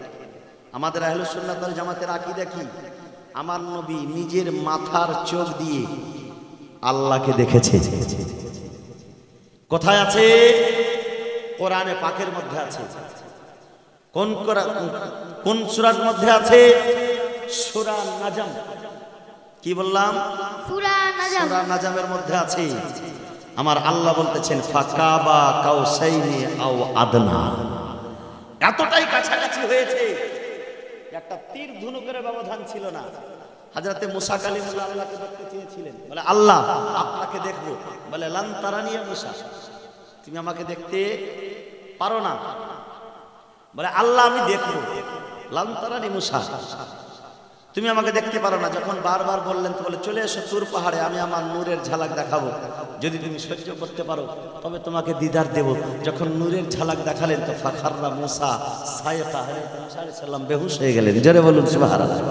Speaker 1: আমাদের আহলুস সুন্নাত ওয়াল জামাতের আকীদা কি? আমার নবী নিজের মাথার চোখ দিয়ে আল্লাহকে দেখেছে। কোথায় আছে? কোরআনে পাকের মধ্যে আছে। কোন সূরার মধ্যে আছে? সূরা নাজম। কি বললাম? সূরা নাজমের মধ্যে আছে। আমার আল্লাহ বলতেছেন ফাকাবা কাউসাইনি আও আদনা, এতটাই কাছাকাছি হয়েছে একটা তীর ধনুকের ব্যবধান ছিল না। হযরতে মুসা কালিমুল্লাহ আল্লাহকে দেখতে চেয়েছিলেন। বলে আল্লাহ আপনাকে দেখবো। বলে লান তারানি ইয়া মুসা, তুমি আমাকে দেখতে পারো না। বলে আল্লাহ আমি দেখবো। লান তারানি মুসা, তুমি আমাকে দেখতে পারো না। যখন বারবার বললেন তো বলে চলে এসো তুর পাহাড়ে, আমি আমার নূরের ঝালক দেখাবো, যদি তুমি সহ্য করতে পারো তবে তোমাকে দিদার দেব। যখন নূরের ঝালক দেখালেন তো ফাখাররা মুসা সায়কা, হযরত মুসা আলাইহিস সালাম বেহুশ হয়ে গেলেন। জোরে বলুন সুবহানাল্লাহ।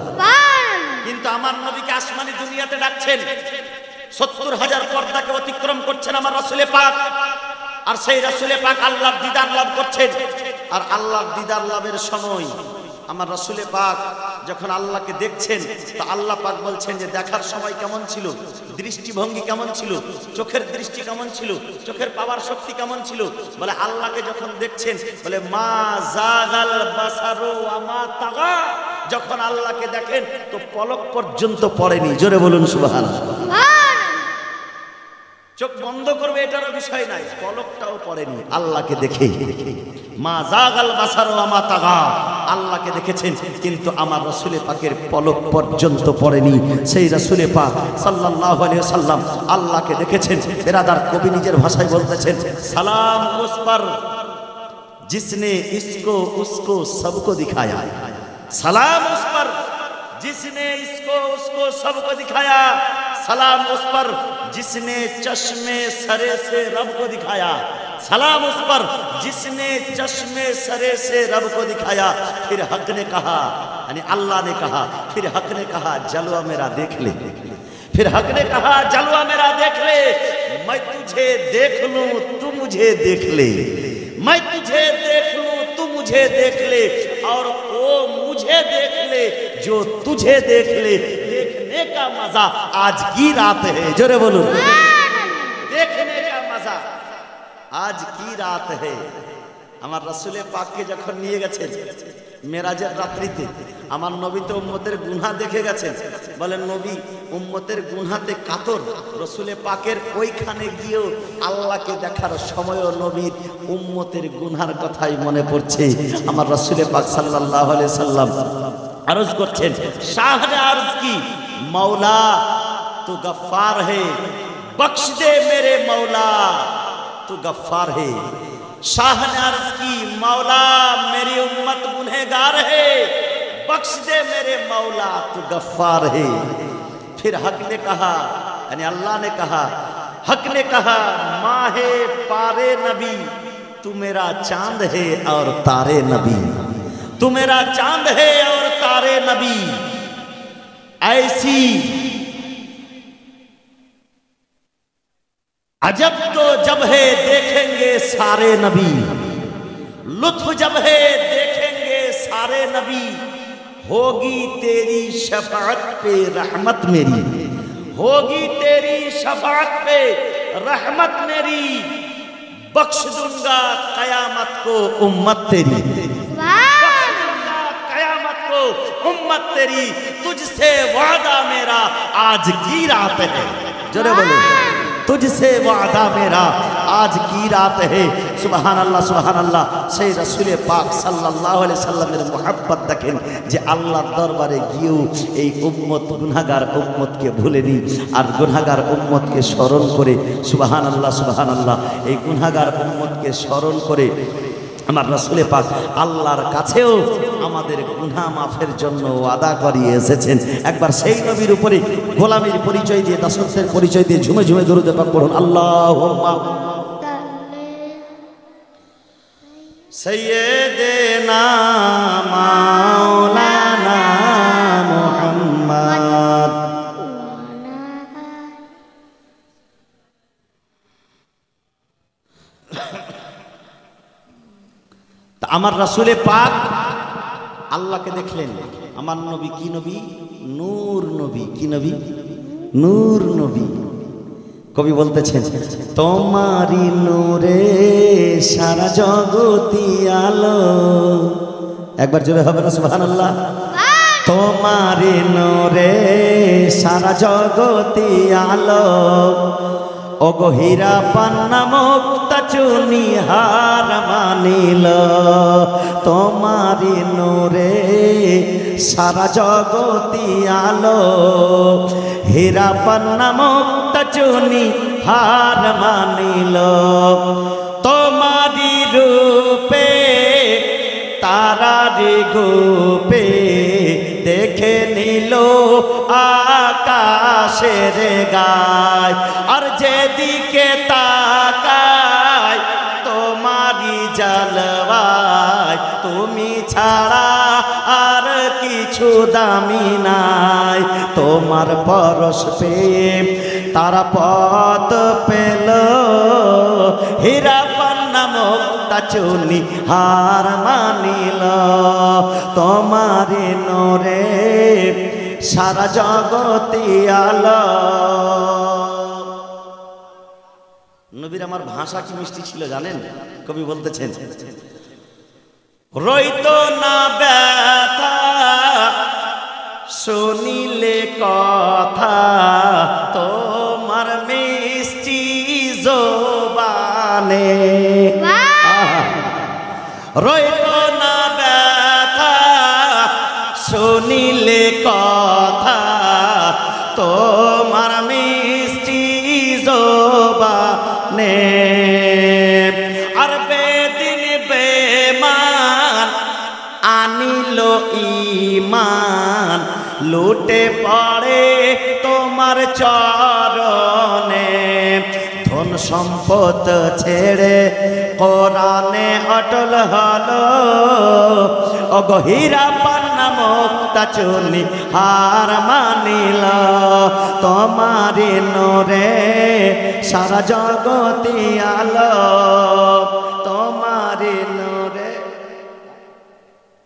Speaker 1: কিন্তু আমার নবীকে আসমানি দুনিয়াতে ডাকছেন, ৭০,০০০ পর্দাকে অতিক্রম করছেন আমার রাসূলের পাক, আর সেই রাসূলের পাক আল্লাহর দিদার লাভ করছেন। আর আল্লাহর দিদার লাভের সময় আমার রাসূলের পাক যখন আল্লাহকে দেখছেন তো আল্লাহ পাক বলছেন যে দেখার সময় কেমন ছিল, দৃষ্টিভঙ্গি কেমন ছিল, চোখের দৃষ্টি কেমন ছিল, চোখের পাওয়ার শক্তি কেমন ছিল। বলে আল্লাহকে যখন দেখছেন বলে মা জাগাল বাসারু ওয়া মা তাগা, যখন আল্লাহকে দেখেন তো পলক পর্যন্ত পড়েনি। জোরে বলুন সুবহানাল্লাহ। চোখ বন্ধ করবে এটারও বিষয় নাই, পলকটাও পড়েনি আল্লাহকে দেখে। মা জাগাল বাসারু ওয়া মা তাগা, আল্লাহকে দেখেছেন কিন্তু আমার রাসূলের পাকের পলক পর্যন্ত পড়েনি। সেই রাসূলের পাক সাল্লাল্লাহু আলাইহি ওয়াসাল্লাম আল্লাহকে দেখেছেন। বেরাদার কবি নিজের ভাষায় বলতেছেন সালাম উস पर जिसने इसको उसको सबको दिखाया, सलाम उस पर जिसने इसको उसको सबको दिखाया, सलाम उस पर जिसने चश्मे सरे से रब को दिखाया, सलाम उस पर जिसने चश्मे सरे से रब को दिखाया। फिर हक ने कहा, यानी अल्लाह ने कहा, फिर हक ने कहा जलवा मेरा देख ले, फिर हक ने कहा जलवा मेरा देख ले, मैं तुझे देख लूं तू मुझे देख ले, मैं तुझे देख लूं तू मुझे देख ले, और वो मुझे देख ले जो तुझे देख ले। देखने का मजा आज की रात है। जोरे बोलो देखने का मजा आज की रात है। আমার রাসূলের পাককে যখন নিয়ে গেছেন মেরাজের রাত্রিতে, আমার নবী তো উম্মতের গুনাহ দেখে গেছেন। বলেন নবী উম্মতের গুনাহতে কাতর, রাসূলের পাকের ওইখানে গিয়েও আল্লাহকে দেখার সময়ও নবীর উম্মতের গুনার কথাই মনে পড়ছে। আমার রাসূলের পাক সাল্লাল্লাহু আলাইহি সাল্লাম अर्ज করছেন শাহ ने अर्ज की मौला तू गफ्फार है, बख्श दे मेरे मौला तू गफ्फार है। शाह ने अर्ज की मौला मेरी उम्मत गुनहगार है, बख्श दे मेरे मौला तू गफ्फार है। फिर हक ने कहा, यानी अल्लाह ने कहा, हक ने कहा माहे पारे नबी तू मेरा चांद है और तारे नबी, तू मेरा चांद है और तारे नबी। ऐसी अजब तो जब है देखेंगे सारे नबी, लुत्फ जब है देखेंगे सारे नबी, होगी तेरी शफाअत पे रहमत मेरी, होगी तेरी शफाअत पे रहमत मेरी, बख्श दूंगा कयामत को उम्मत तेरी, बख्श दूंगा कयामत को उम्मत तेरी, तुझसे वादा मेरा आज की रात है। जोरे बोलो, तुझसे वादा मेरा आज की रात है। सुबहान अल्लाह सुबहान अल्लाह। সেই রাসূলে পাক সাল্লাল্লাহু আলাইহি সাল্লামের মুহাব্বত দেখেন যে আল্লাহর দরবারে গিয়েও এই উম্মত গুনাহগার উম্মতকে ভুলেনি, আর গুনাহগার উম্মতকে স্মরণ করে সুবহান আল্লাহ সুবহান আল্লাহ, এই গুনাহগার উম্মতকে স্মরণ করে আমার রাসূলে পাক আল্লাহর কাছেও আমাদের গুনাহ মাফের জন্য ওয়াদা করিয়ে এসেছেন। একবার সেই নবীর উপরে গোলামীর পরিচয় দিয়ে, দাসত্বের পরিচয় দিয়ে ঝুমে ঝুমে দরুদ পাক পড়ুন। আল্লাহুম্মা সাইয়্যিদিনা মাওলানা মুহাম্মদ। আমার রাসূলে পাক আল্লাহকে দেখলেন। আমার নবী কি নবী? নূর নবী। কি নবী? নূর নবী। কবি বলতেছেন তোমারি নূরে সারা জগতি আলো। একবার জোরে হবে না সুবহানাল্লাহ। তোমারি নূরে সারা জগতি আলো, ওগো হীরা পান্না মুক্তা চুনি হার মানিল। তোমারি নূরে সারা জগতি আলো, হীরা পান্না মুক্তা চুনি হার মানিল। তোমারি রূপে তারারি গোপে দেখে নিল আকাশের গায়, আর যেদিকে তাকায় তোমারি জালওয়ায়, তুমি ছাড়া আর কিছু দামি নাই। তোমার পরশ পেয়ে তারা পথ পেল, হীরা পান্না মুক্তা চুনি হার মানিল। তোমারি নূরে সারা জগতি আলো। নবীর আমার ভাষা কি মিষ্টি ছিল জানেন? কবি বলতেছেন রইতো না ব্যথা শুনিলে কথা, তোমার মিষ্টি জবানে। রইতো না ব্যথা শুনিলে কথা, তোমার মিষ্টি জবানে। আর বেদিন বেমান আনিল ঈমান, লুটে পড়ে তোমার চরণে। ধন সম্পদ ছেড়ে কোরআনে অটল হলো, ওগো হীরা পান্না মুক্তা চুনি হার মানিল। তোমারি নূরে সারা জগতি আলো, তোমারি নূরে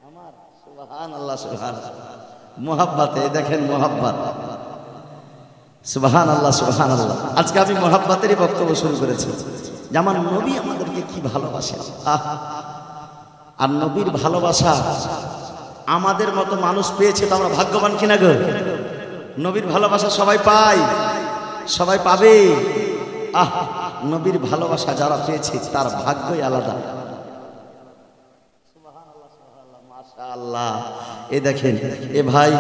Speaker 1: আমার সুবহানাল্লাহ সুবহানাল্লাহ। মুহাব্বতে দেখেন মুহাব্বত, সুবহানাল্লাহ সুবহানাল্লাহ। আজকে আমি মুহাব্বতেরই বক্তব্য শুরু করেছি যে আমার নবী আমাদেরকে কি ভালোবাসে। আর নবীর ভালোবাসা আমাদের মতো মানুষ পেয়েছে তো আমরা ভাগ্যবান কিনা গো? নবীর ভালোবাসা সবাই পায়, সবাই পাবে। নবীর ভালোবাসা যারা পেয়েছে তার ভাগ্যই আলাদা। মাশাআল্লাহ। এই দেখেন এ ভাই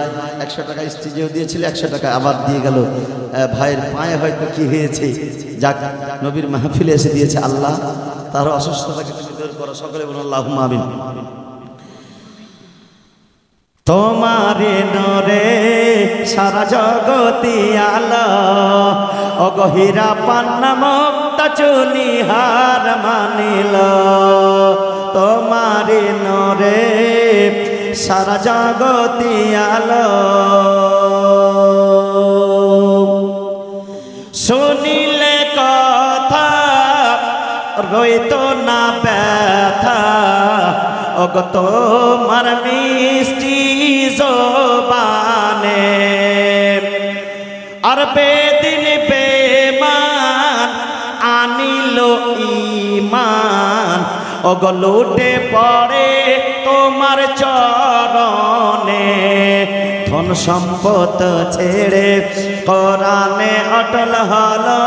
Speaker 1: 100 টাকা স্টেজেও দিয়েছিল, 100 টাকা আবার দিয়ে গেল। ভাইয়ের পায়ে হয়তো কি হয়েছে, যাক নবীর মাহফিলে এসে দিয়েছে। আল্লাহ তার অসুস্থতাকে তুমি দূর করো। সকলে বলুন আল্লাহুম্মা আমিন। তোমারি নূরে সারা জগতি আলো, ওগো হীরা পান্না মুক্তা চুনি হার মানিল। তোমারি নূরে সারা জগতি আলো, শুনিলে কথা রইতো না ব্যথা, ওগো তোমার মিষ্টি জবানে। আর অগলুটে পড়ে তোমার চরণে, ধন সম্পদ ছেড়ে কোরআনে অটল হলো,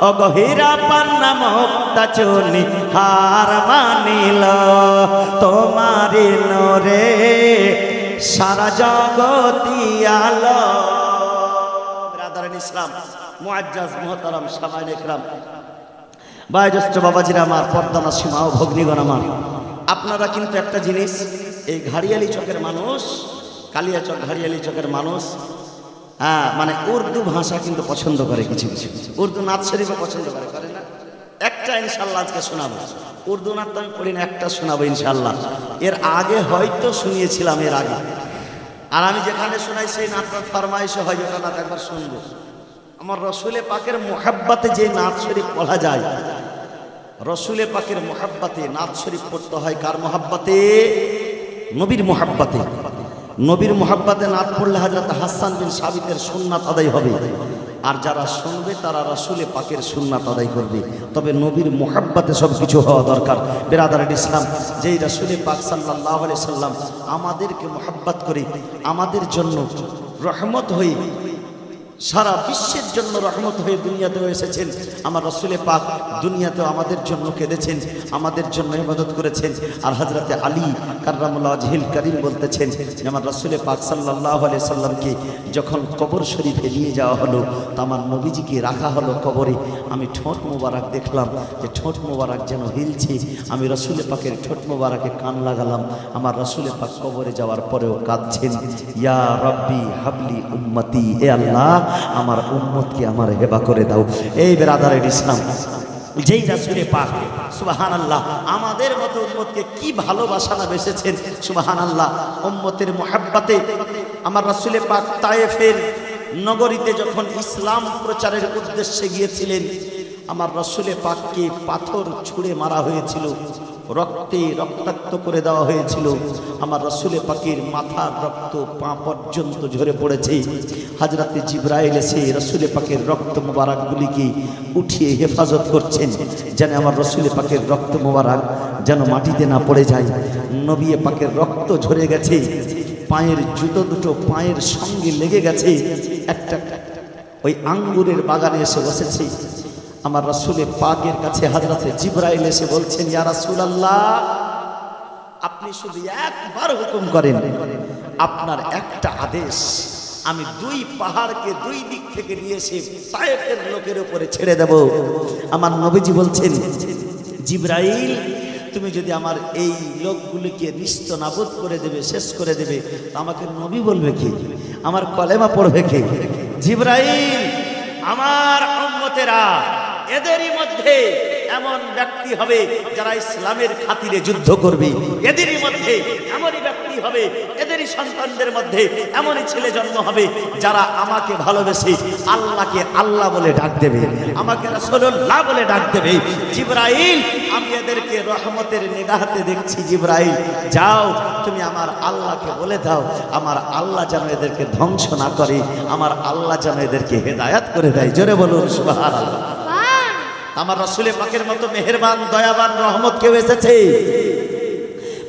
Speaker 1: অগহীরা পান্না মুক্তা চুনি হার মানিল, তোমারি নরে সারা জগতি আলো। ব্রাদারান ইসলাম, মুআজ্জাজ মুহতারাম সামাইল ইকরাম, বয়োজ্যেষ্ঠ বাবাজিরা আমার, পর্দানা সীমা ও ভগ্নীগণ আমার, আপনারা কিন্তু একটা জিনিস, এই ঘাড়িয়ালি চকের মানুষ, কালিয়াচক ঘাড়িয়ালি চকের মানুষ, হ্যাঁ মানে উর্দু ভাষা কিন্তু পছন্দ করে, কিছু কিছু উর্দু নাথ শরীফও পছন্দ করে, করে না? একটা ইনশাল্লাহ আজকে শোনাবো, উর্দু নাথ তো আমি পড়ি না, একটা শোনাবো ইনশাল্লাহ। এর আগে হয়তো শুনিয়েছিলাম, এর আগে, আর আমি যেখানে শোনাই সেই নাথটা ফরমাইশে হয়, ওটা নাথ একবার শুনবো। আমার রসুলে পাকের মোহাব্বাতে যে নাথ শরীফ পড়া যায়, রসুলে পাকের মোহাব্বাতে নাথ শরীফ পড়তে হয় কার মোহাব্বাতে? নবীর মোহাব্বাতে। নবীর মোহাব্বাতে নাথ পড়লে হযরত হাসান বিন সাবিতের সুন্নাত আদায় হবে, আর যারা শুনবে তারা রসুলে পাকের সুন্নাত আদায় করবে। তবে নবীর মোহাব্বাতে সব কিছু হওয়া দরকার। বিরাদারান ইসলাম, যেই রসুলে পাক সাল্লাল্লাহু আলাইহি সাল্লাম আমাদেরকে মোহাব্বত করে, আমাদের জন্য রহমত হয়ে, সারা বিশ্বের জন্য রহমত হয়ে দুনিয়াতেও এসেছেন, আমার রসুলে পাক দুনিয়াতেও আমাদের জন্য কেঁদেছেন, আমাদের জন্য ইবাদত করেছেন। আর হযরতে আলী কাররামুল্লাহ ওয়াজহিল কারীম বলতেছেন যে আমার রসুলে পাক সাল্লাল্লাহু আলাইহি সাল্লামকে যখন কবর শরীফে নিয়ে যাওয়া হলো, তা আমার নবীজিকে রাখা হলো কবরে, আমি ঠোঁট মোবারক দেখলাম যে ঠোঁট মোবারক যেন হিলছে, আমি রসুলে পাকের ঠোঁট মোবারকে কান লাগালাম, আমার রসুলে পাক কবরে যাওয়ার পরেও কাঁদছেন, ইয়া রব্বি হাবলি উম্মতি, এ আল্লাহ আমার উম্মতকে আমার হেবা করে দাও। এই বিরাদারান ইসলাম, যেই রাসূলে পাক সুবহানাল্লাহ আমাদের মতো উম্মতকে কি ভালোবাসা না বেসেছেন, সুবহানাল্লাহ। উম্মতের মুহাব্বতে আমার রাসূলে পাক তায়েফের নগরীতে যখন ইসলাম প্রচারের উদ্দেশ্যে গিয়েছিলেন, আমার রাসূলে পাককে পাথর ছুঁড়ে মারা হয়েছিল, রক্তে রক্তাক্ত করে দেওয়া হয়েছিল, আমার রসুলে পাকের মাথার রক্ত পা পর্যন্ত ঝরে পড়েছে। হযরতে জিবরাইল এসে রসুলে পাকের রক্ত মোবারকগুলিকে উঠিয়ে হেফাজত করছেন, যেন আমার রসুলে পাকের রক্ত মোবারক যেন মাটিতে না পড়ে যায়। নবী পাকের রক্ত ঝরে গেছে, পায়ের জুতো দুটো পায়ের সঙ্গে লেগে গেছে, একটা ওই আঙ্গুরের বাগানে এসে বসেছে। আমার রাসূলে পাকের কাছে হযরতে জিবরাইল এসে বলছেন, ইয়া রাসূলুল্লাহ, আপনি শুধু একবার হুকুম করেন, আপনার একটা আদেশ, আমি দুই পাহাড়কে দুই দিক থেকে নিয়ে এসে তায়েফের লোকের উপরে ছেড়ে দেব। আমার নবীজি বলছেন, জিবরাইল, তুমি যদি আমার এই লোকগুলিকে নিস্তনাবুদ করে দেবে, শেষ করে দেবে, আমাকে নবী বলবে কি? আমার কলেমা পড়বে কে? জিবরাইল, আমার উম্মতেরা, এদেরই মধ্যে এমন ব্যক্তি হবে যারা ইসলামের খাতিরে যুদ্ধ করবে, এদেরই মধ্যে এমনই ব্যক্তি হবে, এদেরই সন্তানদের মধ্যে এমনই ছেলে জন্ম হবে যারা আমাকে ভালোবেসে আল্লাহকে আল্লাহ বলে ডাক দেবে, আমাকে রাসূলুল্লাহ বলে ডাক দেবে। জিবরাইল, আমি এদেরকে রহমতের নিগাহতে দেখছি। জিবরাইল, যাও তুমি আমার আল্লাহকে বলে দাও, আমার আল্লাহ যেন এদেরকে ধ্বংস না করে, আমার আল্লাহ যেন এদেরকে হেদায়েত করে দেয়। জোরে বলুন সুবহানাল্লাহ। আমার রাসূলে পাকের মতো মেহেরবান, দয়াবান, রহমত কেউ এসেছে?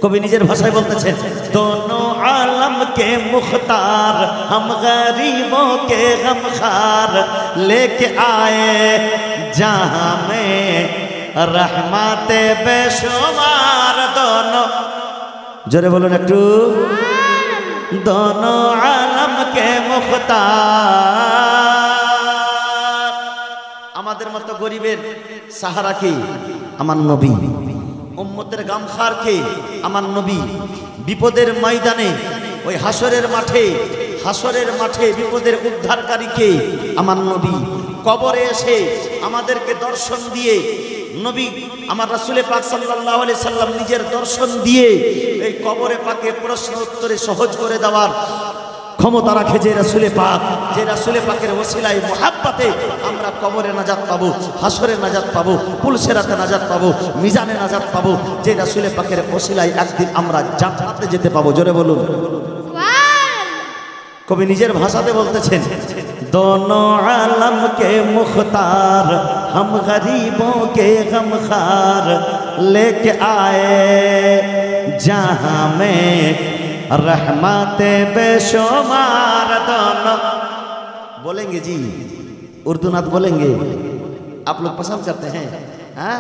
Speaker 1: কবি নিজের ভাষায় বলতেছেন, দোনো আলম কে মুখতার हम गरीबों के गमखार लेके आए जहां में रहमते बेशुमार। दोनों, জোরে বলুন একটু, দোনো আলম কে মুখতার। আমাদের মতো গরিবের সাহারা কে? আমার নবী। উম্মতের গামখার কে? আমার নবী। বিপদের ময়দানে, ওই হাসরের মাঠে বিপদের উদ্ধারকারী কে? আমার নবী। কবরে এসে আমাদেরকে দর্শন দিয়ে নবী আমার রাসূলে পাক সাল্লাল্লাহু আলাইহি সাল্লাম নিজের দর্শন দিয়ে এই কবরে পাকে প্রশ্ন উত্তরে সহজ করে দেওয়ার ক্ষমতা রাখে যে রাসূলে পাক, যে রাসূলে পাকের ওসিলায় মুহাব্বতে আমরা কবরে নাজাত পাবো, হাসরে নাজাত পাবো, পুলসিরাতে নাজাত পাবো, মিজানে নাজাত পাবো, যে রাসূলে পাকের ওসিলায় একদিন আমরা জান্নাতে যেতে পাবো। জোরে বলুন সুবহানাল্লাহ। কবি নিজের ভাষাতে বলতেছেন, दोनों आलम के मुख्तार हम गरीबों के गमखार लेके आए जहां में रहमते बेशुमार। दोनों बोलेंगे जी, उर्दू नात बोलेंगे, आप लोग पसंद करते हैं? हाँ,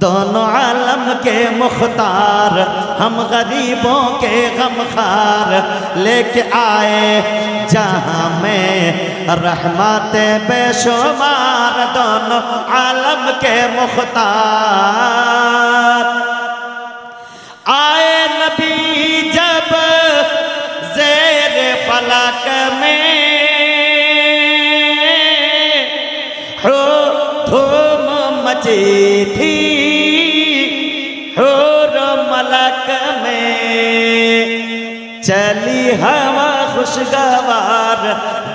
Speaker 1: दोनों आलम के मुख्तार, हम गरीबों के गमखार, लेके आए जहां में रहमते बेशुमार। दोनों आलम के मुख्तार आए नबी जब ज़ेर फलक में, हो धूम मची थी हुर मलक में। चली हवा खुशगवार,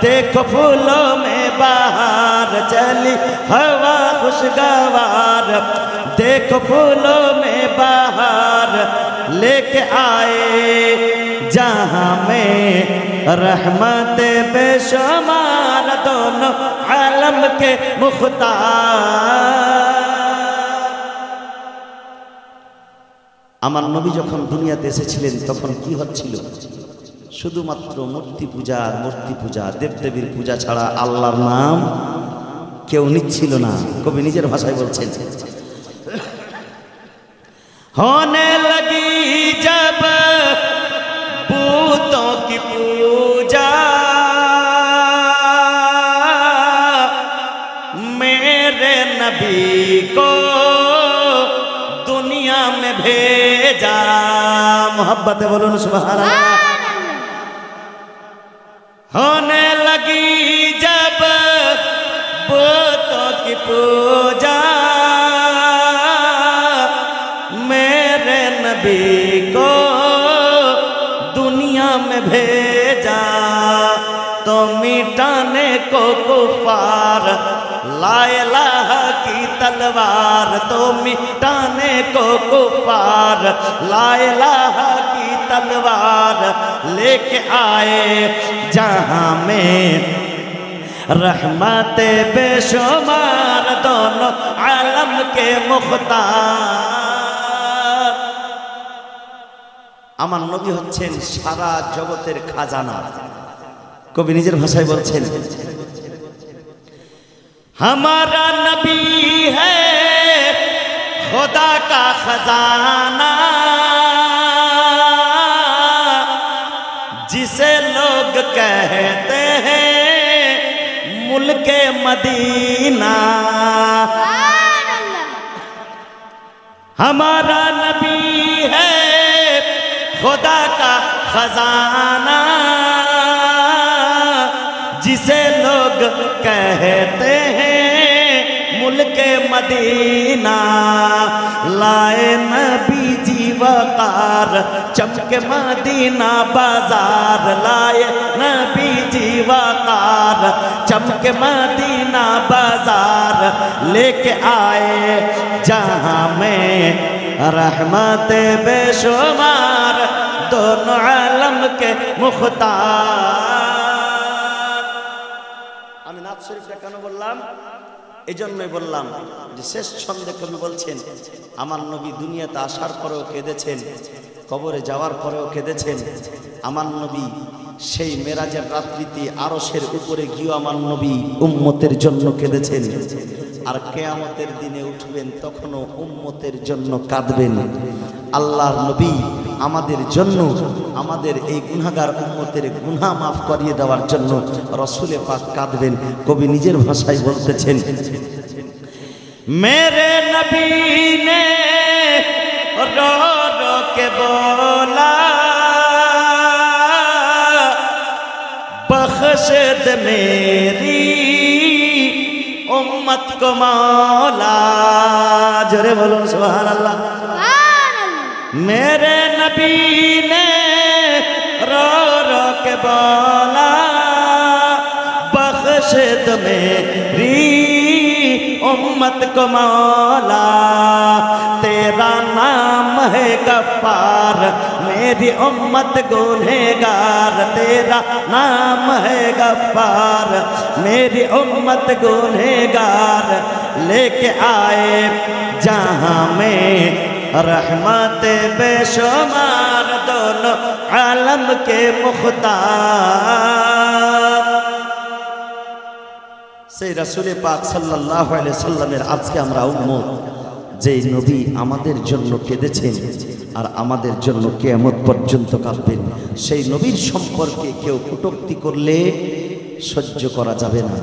Speaker 1: देखो फूलों में बहार। चली हवा खुशगवार, देखो फूलों में बहार, लेके आए जहां में रहमत बेशुमार। दोनों आलम के मुख्तार। আমার নবী যখন দুনিয়াতে এসেছিলেন তখন কি হচ্ছিল? শুধুমাত্র মূর্তি পূজা, মূর্তি পূজা, দেবদেবীর পূজা ছাড়া আল্লাহর নাম কেউ নিচ্ছিল না। কবি নিজের ভাষায় বলছেন, होने लगी जब बूतों की पूजा, मेरे नबी को दुनिया में भेजा। मोहब्बत बोलूं सुभान अल्लाह। होने लगी जब बूतों की पूजा, मेरे नबी को दुनिया में भेजा। तो मिटाने को कुफार, ला इलाहा की तलवार। तो मिटाने को कुफार, ला इलाहा की तलवार, लेके आए जहां में रहमते बेशुमार। दोनों आलम के मुख्तार। আমার নবী হচ্ছেন সারা জগতের খাজানা। কবি নিজের ভাষায় বলছেন, हमारा नबी है खुदा का खजाना, जिसे लोग कहते हैं मुल्के मदीना। हमारा नबी है खुदा का खजाना, जिसे लोग कहते हैं मुल्के मदीना। लाए नबी जी वकार, चमके मदीना बाजार। लाए नबी जी वकार, चमके मदीना बाजार, लेके आए जहां में रहमत बेशुमार। दोनों आलम के मुख्तार। আমি নাত শরীফটা কেন বললাম? এই জন্যই বললাম যে শেষ ছন্দে কবি বলছেন, আমার নবী দুনিয়াতে আসার পরেও কেঁদেছেন, কবরে যাওয়ার পরেও কেঁদেছেন। আমার নবী সেই মেরাজের রাত্রিতে আরশের উপরে গিয়ে আমার নবী উম্মতের জন্য কেঁদেছেন। আর কিয়ামতের দিনে উঠবেন তখনও উম্মতের জন্য কাঁদবেন। আল্লাহর নবী আমাদের জন্য, আমাদের এই গুনাহগার উম্মতের গুনাহ মাফ করিয়ে দেওয়ার জন্য রসুলে পাক কাঁদবেন। কবি নিজের ভাষায় বলতেছেন, मेरे नबी ने रो रो के बोला, बख्श दे मेरी उम्मत को मौला। जोरे बोलो सुभान अल्लाह। मेरे नबी ने रो रो के बोला, बख्श दे मेरी उम्मत को मौला, तेरा नाम है गफ्फार, मेरी उम्मत गुनहगार, तेरा नाम है गफ्फार, मेरी उम्मत गुनहगार, लेके आए जहां में रहमत बेशुमार, दोनों आलम के मुख्तार। সেই রাসূলে পাক সাল্লাল্লাহু আলাইহি সাল্লামের আজকে আমরা উম্মত, যেই নবী আমাদের জন্য কেঁদেছেন আর আমাদের জন্য কিয়ামত পর্যন্ত কাঁদবেন, সেই নবীর সম্পর্কে কেউ কটূক্তি করলে সহ্য করা যাবে না।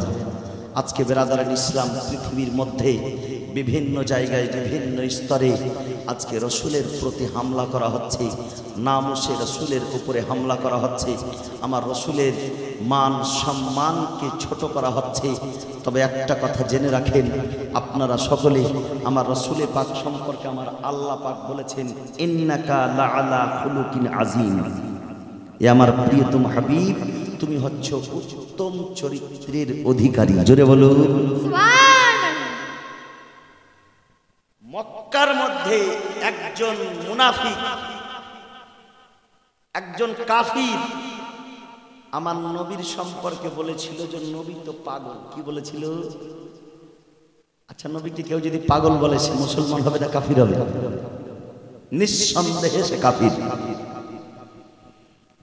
Speaker 1: আজকে বেরাদারান ইসলাম পৃথিবীর মধ্যে বিভিন্ন জায়গায় বিভিন্ন স্তরে আজকে রসুলের প্রতি হামলা করা হচ্ছে, নামুসে রসুলের উপরে হামলা করা হচ্ছে, আমার রসুলের মান সম্মানকে ছোট করা হচ্ছে। তবে একটা কথা জেনে রাখেন আপনারা সকলে, আমার রসুলে পাক সম্পর্কে আমার আল্লাহ পাক বলেছেন, ইন্নাকা লাআলা খুলুকিন আযীম, এ আমার প্রিয়তম হাবিব, তুমি হচ্ছ উত্তম চরিত্রের অধিকারী। জোরে বলুন সুবহানাল্লাহ। মক্কার মধ্যে একজন মুনাফিক, একজন কাফির আমার নবীর সম্পর্কে বলেছিল যে নবী তো পাগল। কি বলেছিল? আচ্ছা, নবীকে কেউ যদি পাগল বলে সে মুসলমান হবে না কাফির হবে? নিঃসন্দেহে সে কাফির।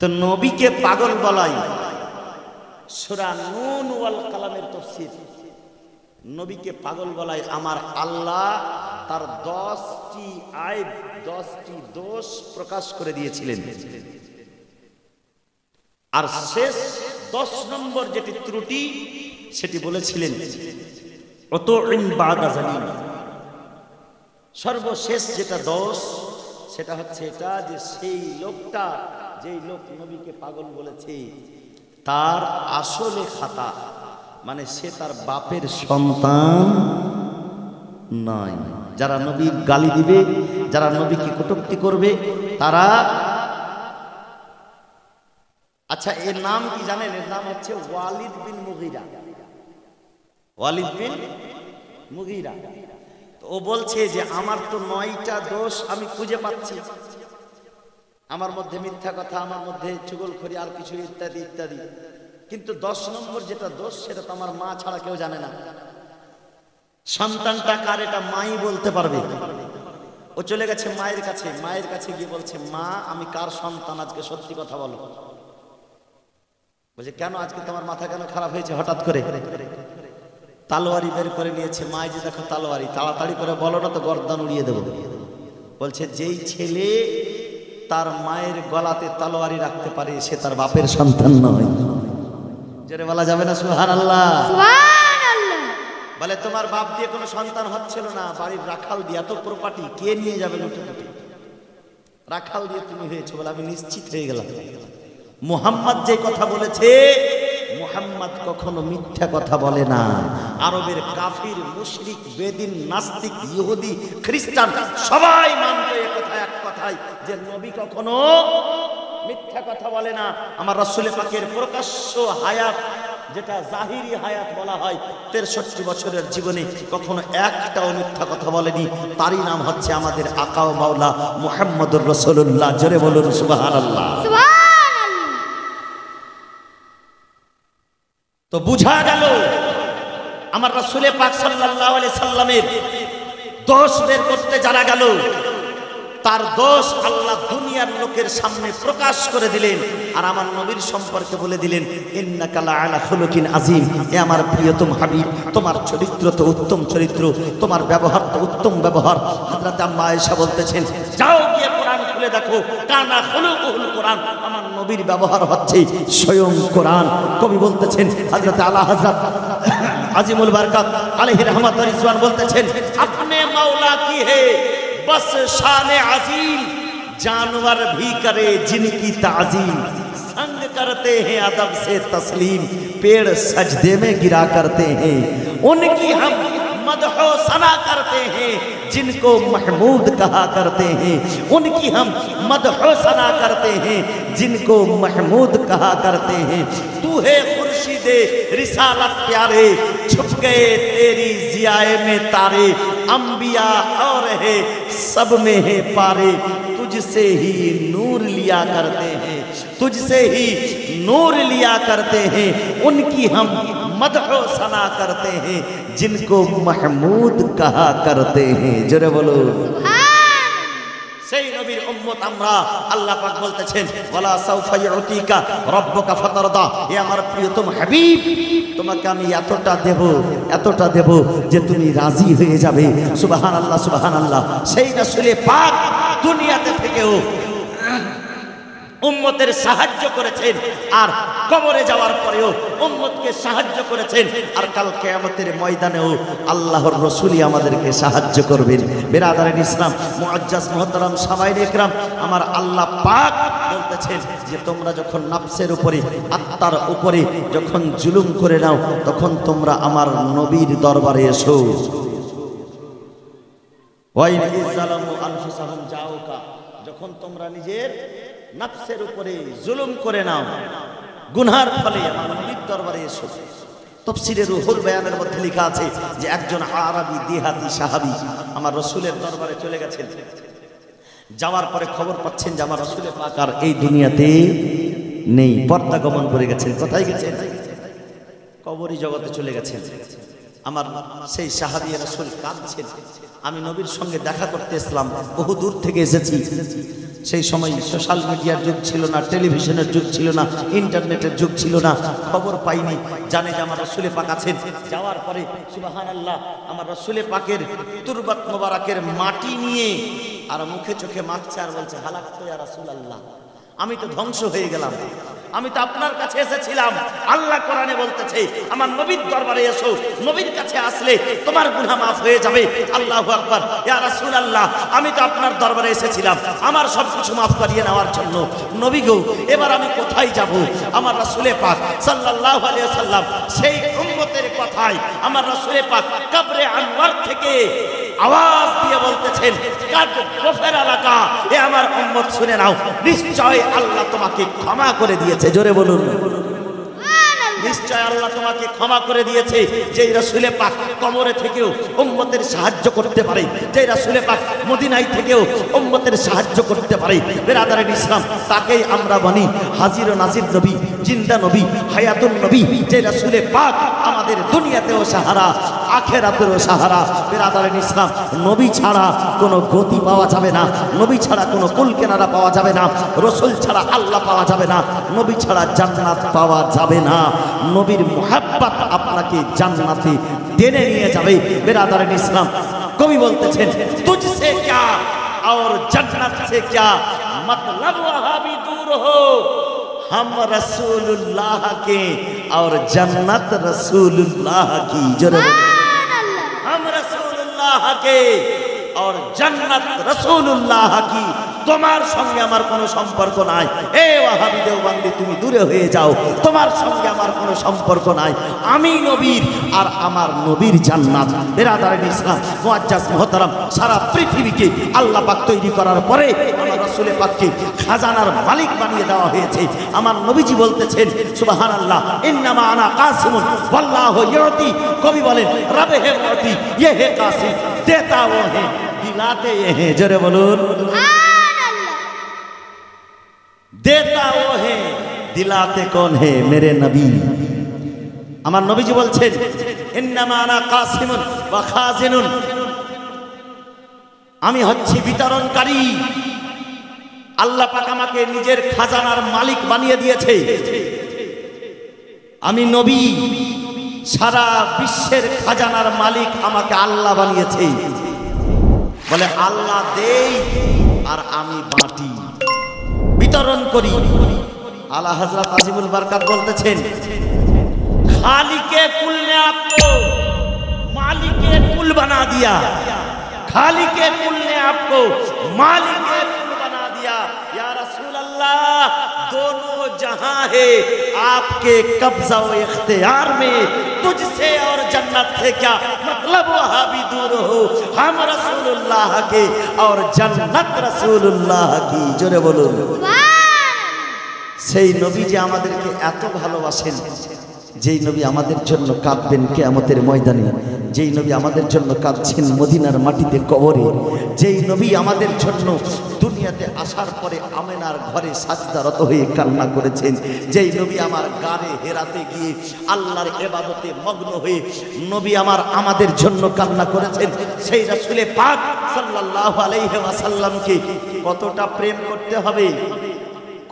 Speaker 1: তো নবীকে পাগল বলাই সূরা নুন ওয়াল কালামের তাফসীর, নবীকে পাগল বলাই আমার আল্লাহ তার 10টি আইব 10টি দোষ প্রকাশ করে দিয়েছিলেন। আর শেষ 10 নম্বর যেটি ত্রুটি সেটি বলেছিলেন উতুইন বাদা জালিম। সর্বশেষ যেটা দোষ সেটা হচ্ছে এটা যে সেই লোকটা, যেই লোক নবীকে পাগল বলেছে, তার আসলে খাতা, মানে সে তার বাপের সন্তান নয়। যারা নবীর গালি দিবে, যারা নবীকে কটূক্তি করবে, তারা, আচ্ছা এর নাম কি জানেন? এর নাম হচ্ছে ওয়ালিদ বিন মুগীরা। ওয়ালিদ বিন মুগীরা। তো ও বলছে যে আমার তো 9টা দোষ আমি খুঁজে পাচ্ছি, আমার মধ্যে মিথ্যা কথা, আমার মধ্যে চুগলখড়ি, আর কিছু ইত্যাদি ইত্যাদি, কিন্তু 10 নম্বর যেটা দোষ সেটা তো আমার মা ছাড়া কেউ জানে না। সন্তানটা কার এটা মাই বলতে পারবে। ও চলে গেছে মায়ের কাছে, মায়ের কাছে গিয়ে বলছে, মা আমি কার সন্তান, আজকে সত্যি কথা বলো। বলছে কেন, আজকে তোমার মাথা কেন খারাপ হয়েছে হঠাৎ করে? তালোয়ারি বের করে নিয়েছে। মাই যে দেখো তালোয়ারি, তাড়াতাড়ি করে বলো না তো গর্দান উড়িয়ে দেবো। বলছে যেই ছেলে তার মায়ের গলাতে তালোয়ারি রাখতে পারে সে তার বাপের সন্তান নয়। জোরে বলা যাবে না সুবহানাল্লাহ? সুবহানাল্লাহ। বলে তোমার বাপ দিয়ে কোনো সন্তান হচ্ছিল না, বাড়ির রাখাল দিয়ে, এত প্রপার্টি কে নিয়ে যাবে? রাখাল দিয়ে তুমি হয়েছে। বলে আমি নিশ্চিত হয়ে গেলাম। মুহাম্মদ যে কথা বলেছে, মুহাম্মদ কখনো মিথ্যা কথা বলে না। আরবের কাফির, মুশরিক, বেদিন, নাস্তিক, ইহুদি, খ্রিস্টান সবাই মানতো এক কথাই যে নবী কখনো মিথ্যা কথা বলে না। আমার রাসূল পাকের প্রকাশ্য হায়াত, যেটা জাহিরি হায়াত বলা হয়, 63 বছরের জীবনে কখনো একটাও মিথ্যা কথা বলেনি। তারই নাম হচ্ছে আমাদের আকা ও মাওলা মুহাম্মদুর রাসূলুল্লাহ। জোরে বলুন সুবহানাল্লাহ। তো বুঝা গেল আমার রাসূল পাক সাল্লাল্লাহু আলাইহি সাল্লামের দোষ বের করতে যারা গেল, তার দোষ আল্লাহ দুনিয়ার লোকের সামনে প্রকাশ করে দিলেন। আর আমার নবীর সম্পর্কে বলে দিলেন, ইন্নাকা লাআলা খুলুকিন আযীম, এ আমার প্রিয়তম হাবিব, তোমার চরিত্র তো উত্তম চরিত্র, তোমার ব্যবহার তো উত্তম ব্যবহার। হযরত আম্মা আয়েশা বলতেছেন, যাও গিয়ে কোরআন খুলে দেখো, কানা খুলুকুল কোরআন, আমার নবীর ব্যবহার হচ্ছে স্বয়ং কোরআন। কবি বলতেছেন, হযরত আলা হযরত আজিমুল বারকাত আলাইহি রহমাত ওয়া রিজওয়ান বলতেছেন, আপনি মাওলা কি হে बस शान अजीम, जानवर भी करे जिनकी ताजीम, संग करते हैं अदब से तस्लीम, पेड़ सजदे में गिरा करते हैं उनकी हम मदहो सना करते हैं जिनको महमूद कहा करते हैं, उनकी हम मदहो सना करते हैं जिनको महमूद कहा करते हैं। तू है खुर्शीदे रिसालत प्यारे, छुप गए तेरी जियाए में तारे, अंबिया और है सब में है पारे, तुझसे ही नूर लिया करते हैं, तुझसे ही नूर लिया करते हैं, उनकी हम मदहो सना करते हैं जिनको महमूद कहा करते हैं। जोरे बोलो সেই নবীর উম্মত আমরা। আল্লাহ পাক বলতেছেন ওয়ালা সাউফা ইউতিকা রাব্বুকা ফাতারদা, হে আমার প্রিয়তম হাবিব তোমাকে আমি এতটা দেব যে তুমি রাজি হয়ে যাবে। সুবহানাল্লাহ সুবহানাল্লাহ। সেই রাসূলে পাক দুনিয়াতে থেকেও উম্মতের সাহায্য করেছেন, আর কবরে যাওয়ার পরেও উম্মতকে সাহায্য করেছেন, আর কাল কিয়ামতের ময়দানেও আল্লাহর রাসূলই আমাদেরকে সাহায্য করবেন। বিরাদারান ইসলাম, মুআজ্জাজ মুহতারাম সামাইনে ইকরাম, আমার আল্লাহ পাক বলতেছেন যে তোমরা যখন নফসের উপরে, আত্মার উপরে যখন জুলুম করে নাও, তখন তোমরা আমার নবীর দরবারে এসো। ওয়াইন ইযালামু আনফুসাহুম জাউকা, যখন তোমরা নিজের নফসের উপরে জুলুম করে নাও, গুনার ফলে আমার নবীর দরবারে এসো। তাফসীরে রুহুল বায়ানের মধ্যে লেখা আছে যে একজন আরবি দেহাতি সাহাবী আমার রাসূলের দরবারে চলে গেছেন। যাওয়ার পরে খবর পাচ্ছেন যে আমার রাসূলে পাক আর এই দুনিয়াতে নেই, পর্দা গমন করে গেছেন। কোথায় গেছেন? কবরী জগতে চলে গেছেন। আমার সেই সাহাবী রাসূল কাঁদছেন, আমি নবীর সঙ্গে দেখা করতে এসলাম, বহু দূর থেকে এসেছি। সেই সময় সোশ্যাল মিডিয়ার যুগ ছিল না, টেলিভিশনের যুগ ছিল না, ইন্টারনেটের যুগ ছিল না, খবর পাইনি। জানে যে আমার রাসূলে পাক আছেন। যাওয়ার পরে সুবহানাল্লাহ আমার রাসূলে পাকের তুরবাত মোবারকের মাটি নিয়ে আর মুখে চোখে মাখছে আর বলছে হালাকতু ইয়া রাসূলুল্লাহ, আমি তো ধ্বংস হয়ে গেলাম, আমি তো আপনার কাছে এসেছিলাম। আল্লাহ কোরআনে বলতেছে আমার নবীর দরবারে এসো, নবীর কাছে আসলে তোমার গুনাহ মাফ হয়ে যাবে। আল্লাহু আকবার। ইয়া রাসূলুল্লাহ, আমি তো আপনার দরবারে এসেছিলাম আমার সবকিছু মাফ করিয়ে নেওয়ার জন্য। নবী গো, এবার আমি কোথায় যাব? আমার রাসূলে পাক সাল্লাল্লাহু আলাইহি ওয়াসাল্লাম সেই উম্মতের কথায় আমার রাসূলে পাক কবরে আনওয়ার থেকে আওয়াজ দিয়ে বলতেছেন কাদ গফর আলাকা, এ আমার উম্মত শুনে নাও, নিশ্চয় আল্লাহ তোমাকে ক্ষমা করে দিয়েছে। জোরে বলুন নিশ্চয় আল্লাহ তোমাকে ক্ষমা করে দিয়েছে। যেই রাসূলে পাক কবরে থেকেও উম্মতের সাহায্য করতে পারে, যেই রাসূলে পাক মদিনায় থেকেও উম্মতের সাহায্য করতে পারে, বিরাদারান ইসলাম, তাকেই আমরা বলি হাজির ও নাজির নবী, জিন্দা নবী, হায়াতুন নবী। যে রাসূলে পাক আমাদের দুনিয়াতেও সাহারা, আখিরাতেও সাহারা। বিরাদারান ইসলাম, নবী ছাড়া কোনো গতি পাওয়া যাবে না, নবী ছাড়া কোনো কুল কিনারা পাওয়া যাবে না, রাসূল ছাড়া আল্লাহ পাওয়া যাবে না, নবী ছাড়া জান্নাত পাওয়া যাবে না। নবীর মুহাব্বত আপনাকে জান্নাতে টেনে নিয়ে যাবে। বিরাদারান ইসলাম, কবি বলতেছেন তুঝসে क्या और जन्नत से क्या, मतलब वहां भी दूर हो, हम रसूलुल्लाह के और जन्नत रसूलुल्लाह की। जरूर हम रसूलुल्लाह के और जन्नत रसूलुल्लाह की। তোমার সঙ্গে আমার কোনো সম্পর্ক নাই। এ ওয়াহাবি দেওবন্দি, তুমি দূরে হয়ে যাও, তোমার সঙ্গে আমার কোনো সম্পর্ক নাই। আমি নবীর আর আমার নবীর জান্নাত। বিরাদারান ইসলাম, মুআজ্জাজ মুহতারাম, সারা পৃথিবীকে আল্লাহ পাক তৈরি করার পরে আমার রাসূলে পাককে খাজানার মালিক বানিয়ে দেওয়া হয়েছে। আমার নবীজি বলতেছেন সুবহানাল্লাহ, ইন্নামা আনা কাসিমুন ওয়াল্লাহু ইউতি। কবি বলেন রবে হে মুতি, ইয়ে হে কাসিম, দেতা ও হে দিলাতে ये है। জোরে বলুন देता वो है दिलाते कौन है, मेरे नबी। আমার নবীজি বলছেন ইন্নামা আনা কাসিমুন ওয়া খাজিনুন, আমি হচ্ছি বিতরণকারী। আল্লাহ পাক আমাকে নিজের খাজানার মালিক বানিয়ে দিয়েছে। আমি নবী, সারা বিশ্বের খাজানার মালিক আমাকে আল্লাহ বানিয়েছে। বলে আল্লাহ দেই আর আমি বাঁটি, বিতরণ করি। আলা হযরত আজিমুল বরকত বলতেছেন खालिके कुल ने आपको मालिके कुल बना दिया, खालिके कुल ने आपको मालिके कुल बना दिया। या रसूल अल्लाह, दोनों जहां है आपके कब्जा व इख्तियार में, तुझसे और जन्नत से क्या, मतलब वहाँ भी दूर हो, हम रसूलुल्लाह के और जन्नत रसूलुल्लाह की। जोरे बोलुन। সেই নবী যে আমাদেরকে এত ভালোবাসেন, যেই নবী আমাদের জন্য কাঁদবেন কিয়ামতের ময়দানে, যেই নবী আমাদের জন্য কাঁদছেন মদিনার মাটিতে কবরে, যেই নবী আমাদের জন্য দুনিয়াতে আসার পরে আমেনার ঘরে সাজদারত হয়ে কান্না করেছেন, যেই নবী আমার গানে হেরাতে গিয়ে আল্লাহর ইবাদতে মগ্ন হয়ে নবী আমাদের জন্য কান্না করেছেন, সেই রাসূলে পাক সাল্লাল্লাহু আলাইহি ওয়াসাল্লামকে কতটা প্রেম করতে হবে,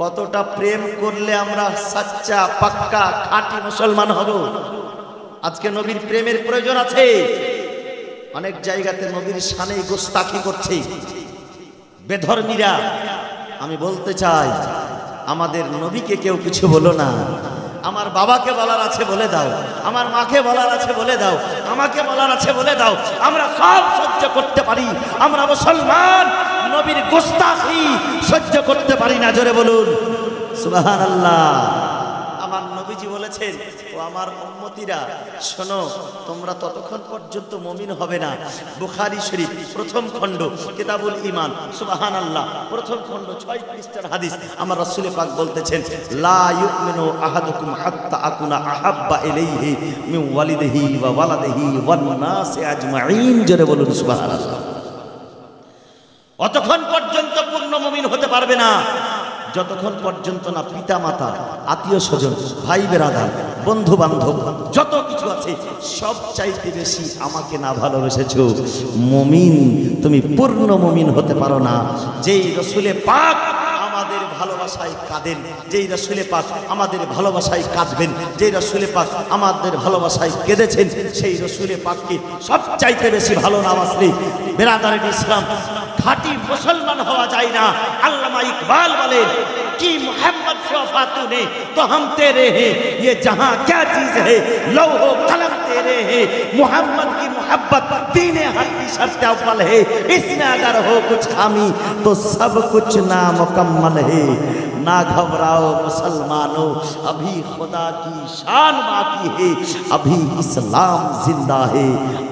Speaker 1: কতটা প্রেম করলে আমরা সাচ্চা পাক্কা খাঁটি মুসলমান হব। আজকে নবীর প্রেমের প্রয়োজন আছে। অনেক জায়গাতে নবীর শানে গোস্তাখি করছে বেধর্মীরা। আমি বলতে চাই, আমাদের নবীকে কেউ কিছু বলো না। আমার বাবাকে বলার আছে বলে দাও, আমার মাকে বলার আছে বলে দাও, আমাকে বলার আছে বলে দাও, আমরা সব সহ্য করতে পারি। আমরা মুসলমান, নবীর গোস্তাখি সহ্য করতে পারি না। জোরে বলুন সুবহানাল্লাহ। আমার নবীজি বলেছেন, ও আমার উম্মতিরা শোনো, তোমরা ততক্ষণ পর্যন্ত মুমিন হবে না। বুখারী শরীফ প্রথম খণ্ড কিতাবুল ঈমান, সুবহানাল্লাহ, প্রথম খণ্ড 6 পৃষ্ঠার হাদিস। আমার রাসূল পাক বলতেছেন, লা ইউমিনু আহাদুকুম হাত্তা আকুনা আহাব্বা ইলাইহি মিন ওয়ালিদিহি ওয়া ওয়ালাদিহি ওয়ান নাসি আজমাইন। জোরে বলুন সুবহানাল্লাহ। অতক্ষণ পর্যন্ত পূর্ণ মুমিন হতে পারবে না যতক্ষণ পর্যন্ত না পিতা মাতা, আত্মীয় স্বজন, ভাই বেরাদার, বন্ধু বান্ধব যত কিছু আছে সব চাইতে বেশি আমাকে না ভালোবেসেছো, মুমিন তুমি পূর্ণ মুমিন হতে পারো না। যেই রাসূলে পাক আমাদের ভালোবাসায় কাঁদেন, যেই রাসূলে পাক আমাদের ভালোবাসায় কাঁদবেন, যেই রাসূলে পাক আমাদের ভালোবাসায় কেঁদেছেন, সেই রাসূলে পাককে সব চাইতে বেশি ভালো না বাসলে বেরাদারের ইসলাম খাঁটি মুসলমান হওয়া যায় না। আল্লামা ইকবাল বলেন कि मोहम्मद से वफा तूने तो हम तेरे हैं, ये जहां क्या चीज है लौह कलम तेरे हैं, मोहम्मद की मोहब्बत दीने हक की शर्त अव्वल है, इसमें अगर हो कुछ खामी तो सब कुछ नामुकम्मल है। ना घबराओ मुसलमानों, अभी खुदा की शान बाकी है, अभी इस्लाम जिंदा है,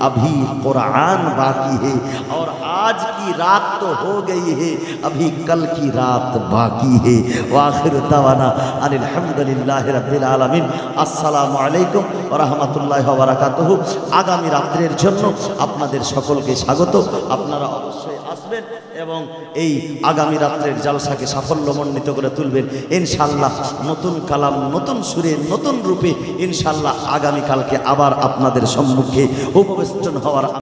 Speaker 1: अभी कुरान बाकी है, और आज की रात तो हो गई है, अभी कल की रात बाकी है। वाखिर दावाना अनिल हम्दुलिल्लाहि रब्बिल आलामीन। আসসালামু আলাইকুম ওয়া রাহমাতুল্লাহি ওয়া বারাকাতুহু। আগামী রাত্রের জন্য আপনাদের সকলকে স্বাগত। আপনারা অবশ্যই আসবেন এবং এই আগামী রাত্রের জলসাকে সাফল্যমণ্ডিত করে তুলবেন ইনশাআল্লাহ। নতুন কালাম, নতুন সুরে, নতুন রূপে ইনশাআল্লাহ আগামীকালকে আবার আপনাদের সম্মুখে উপবেষ্টন হওয়ার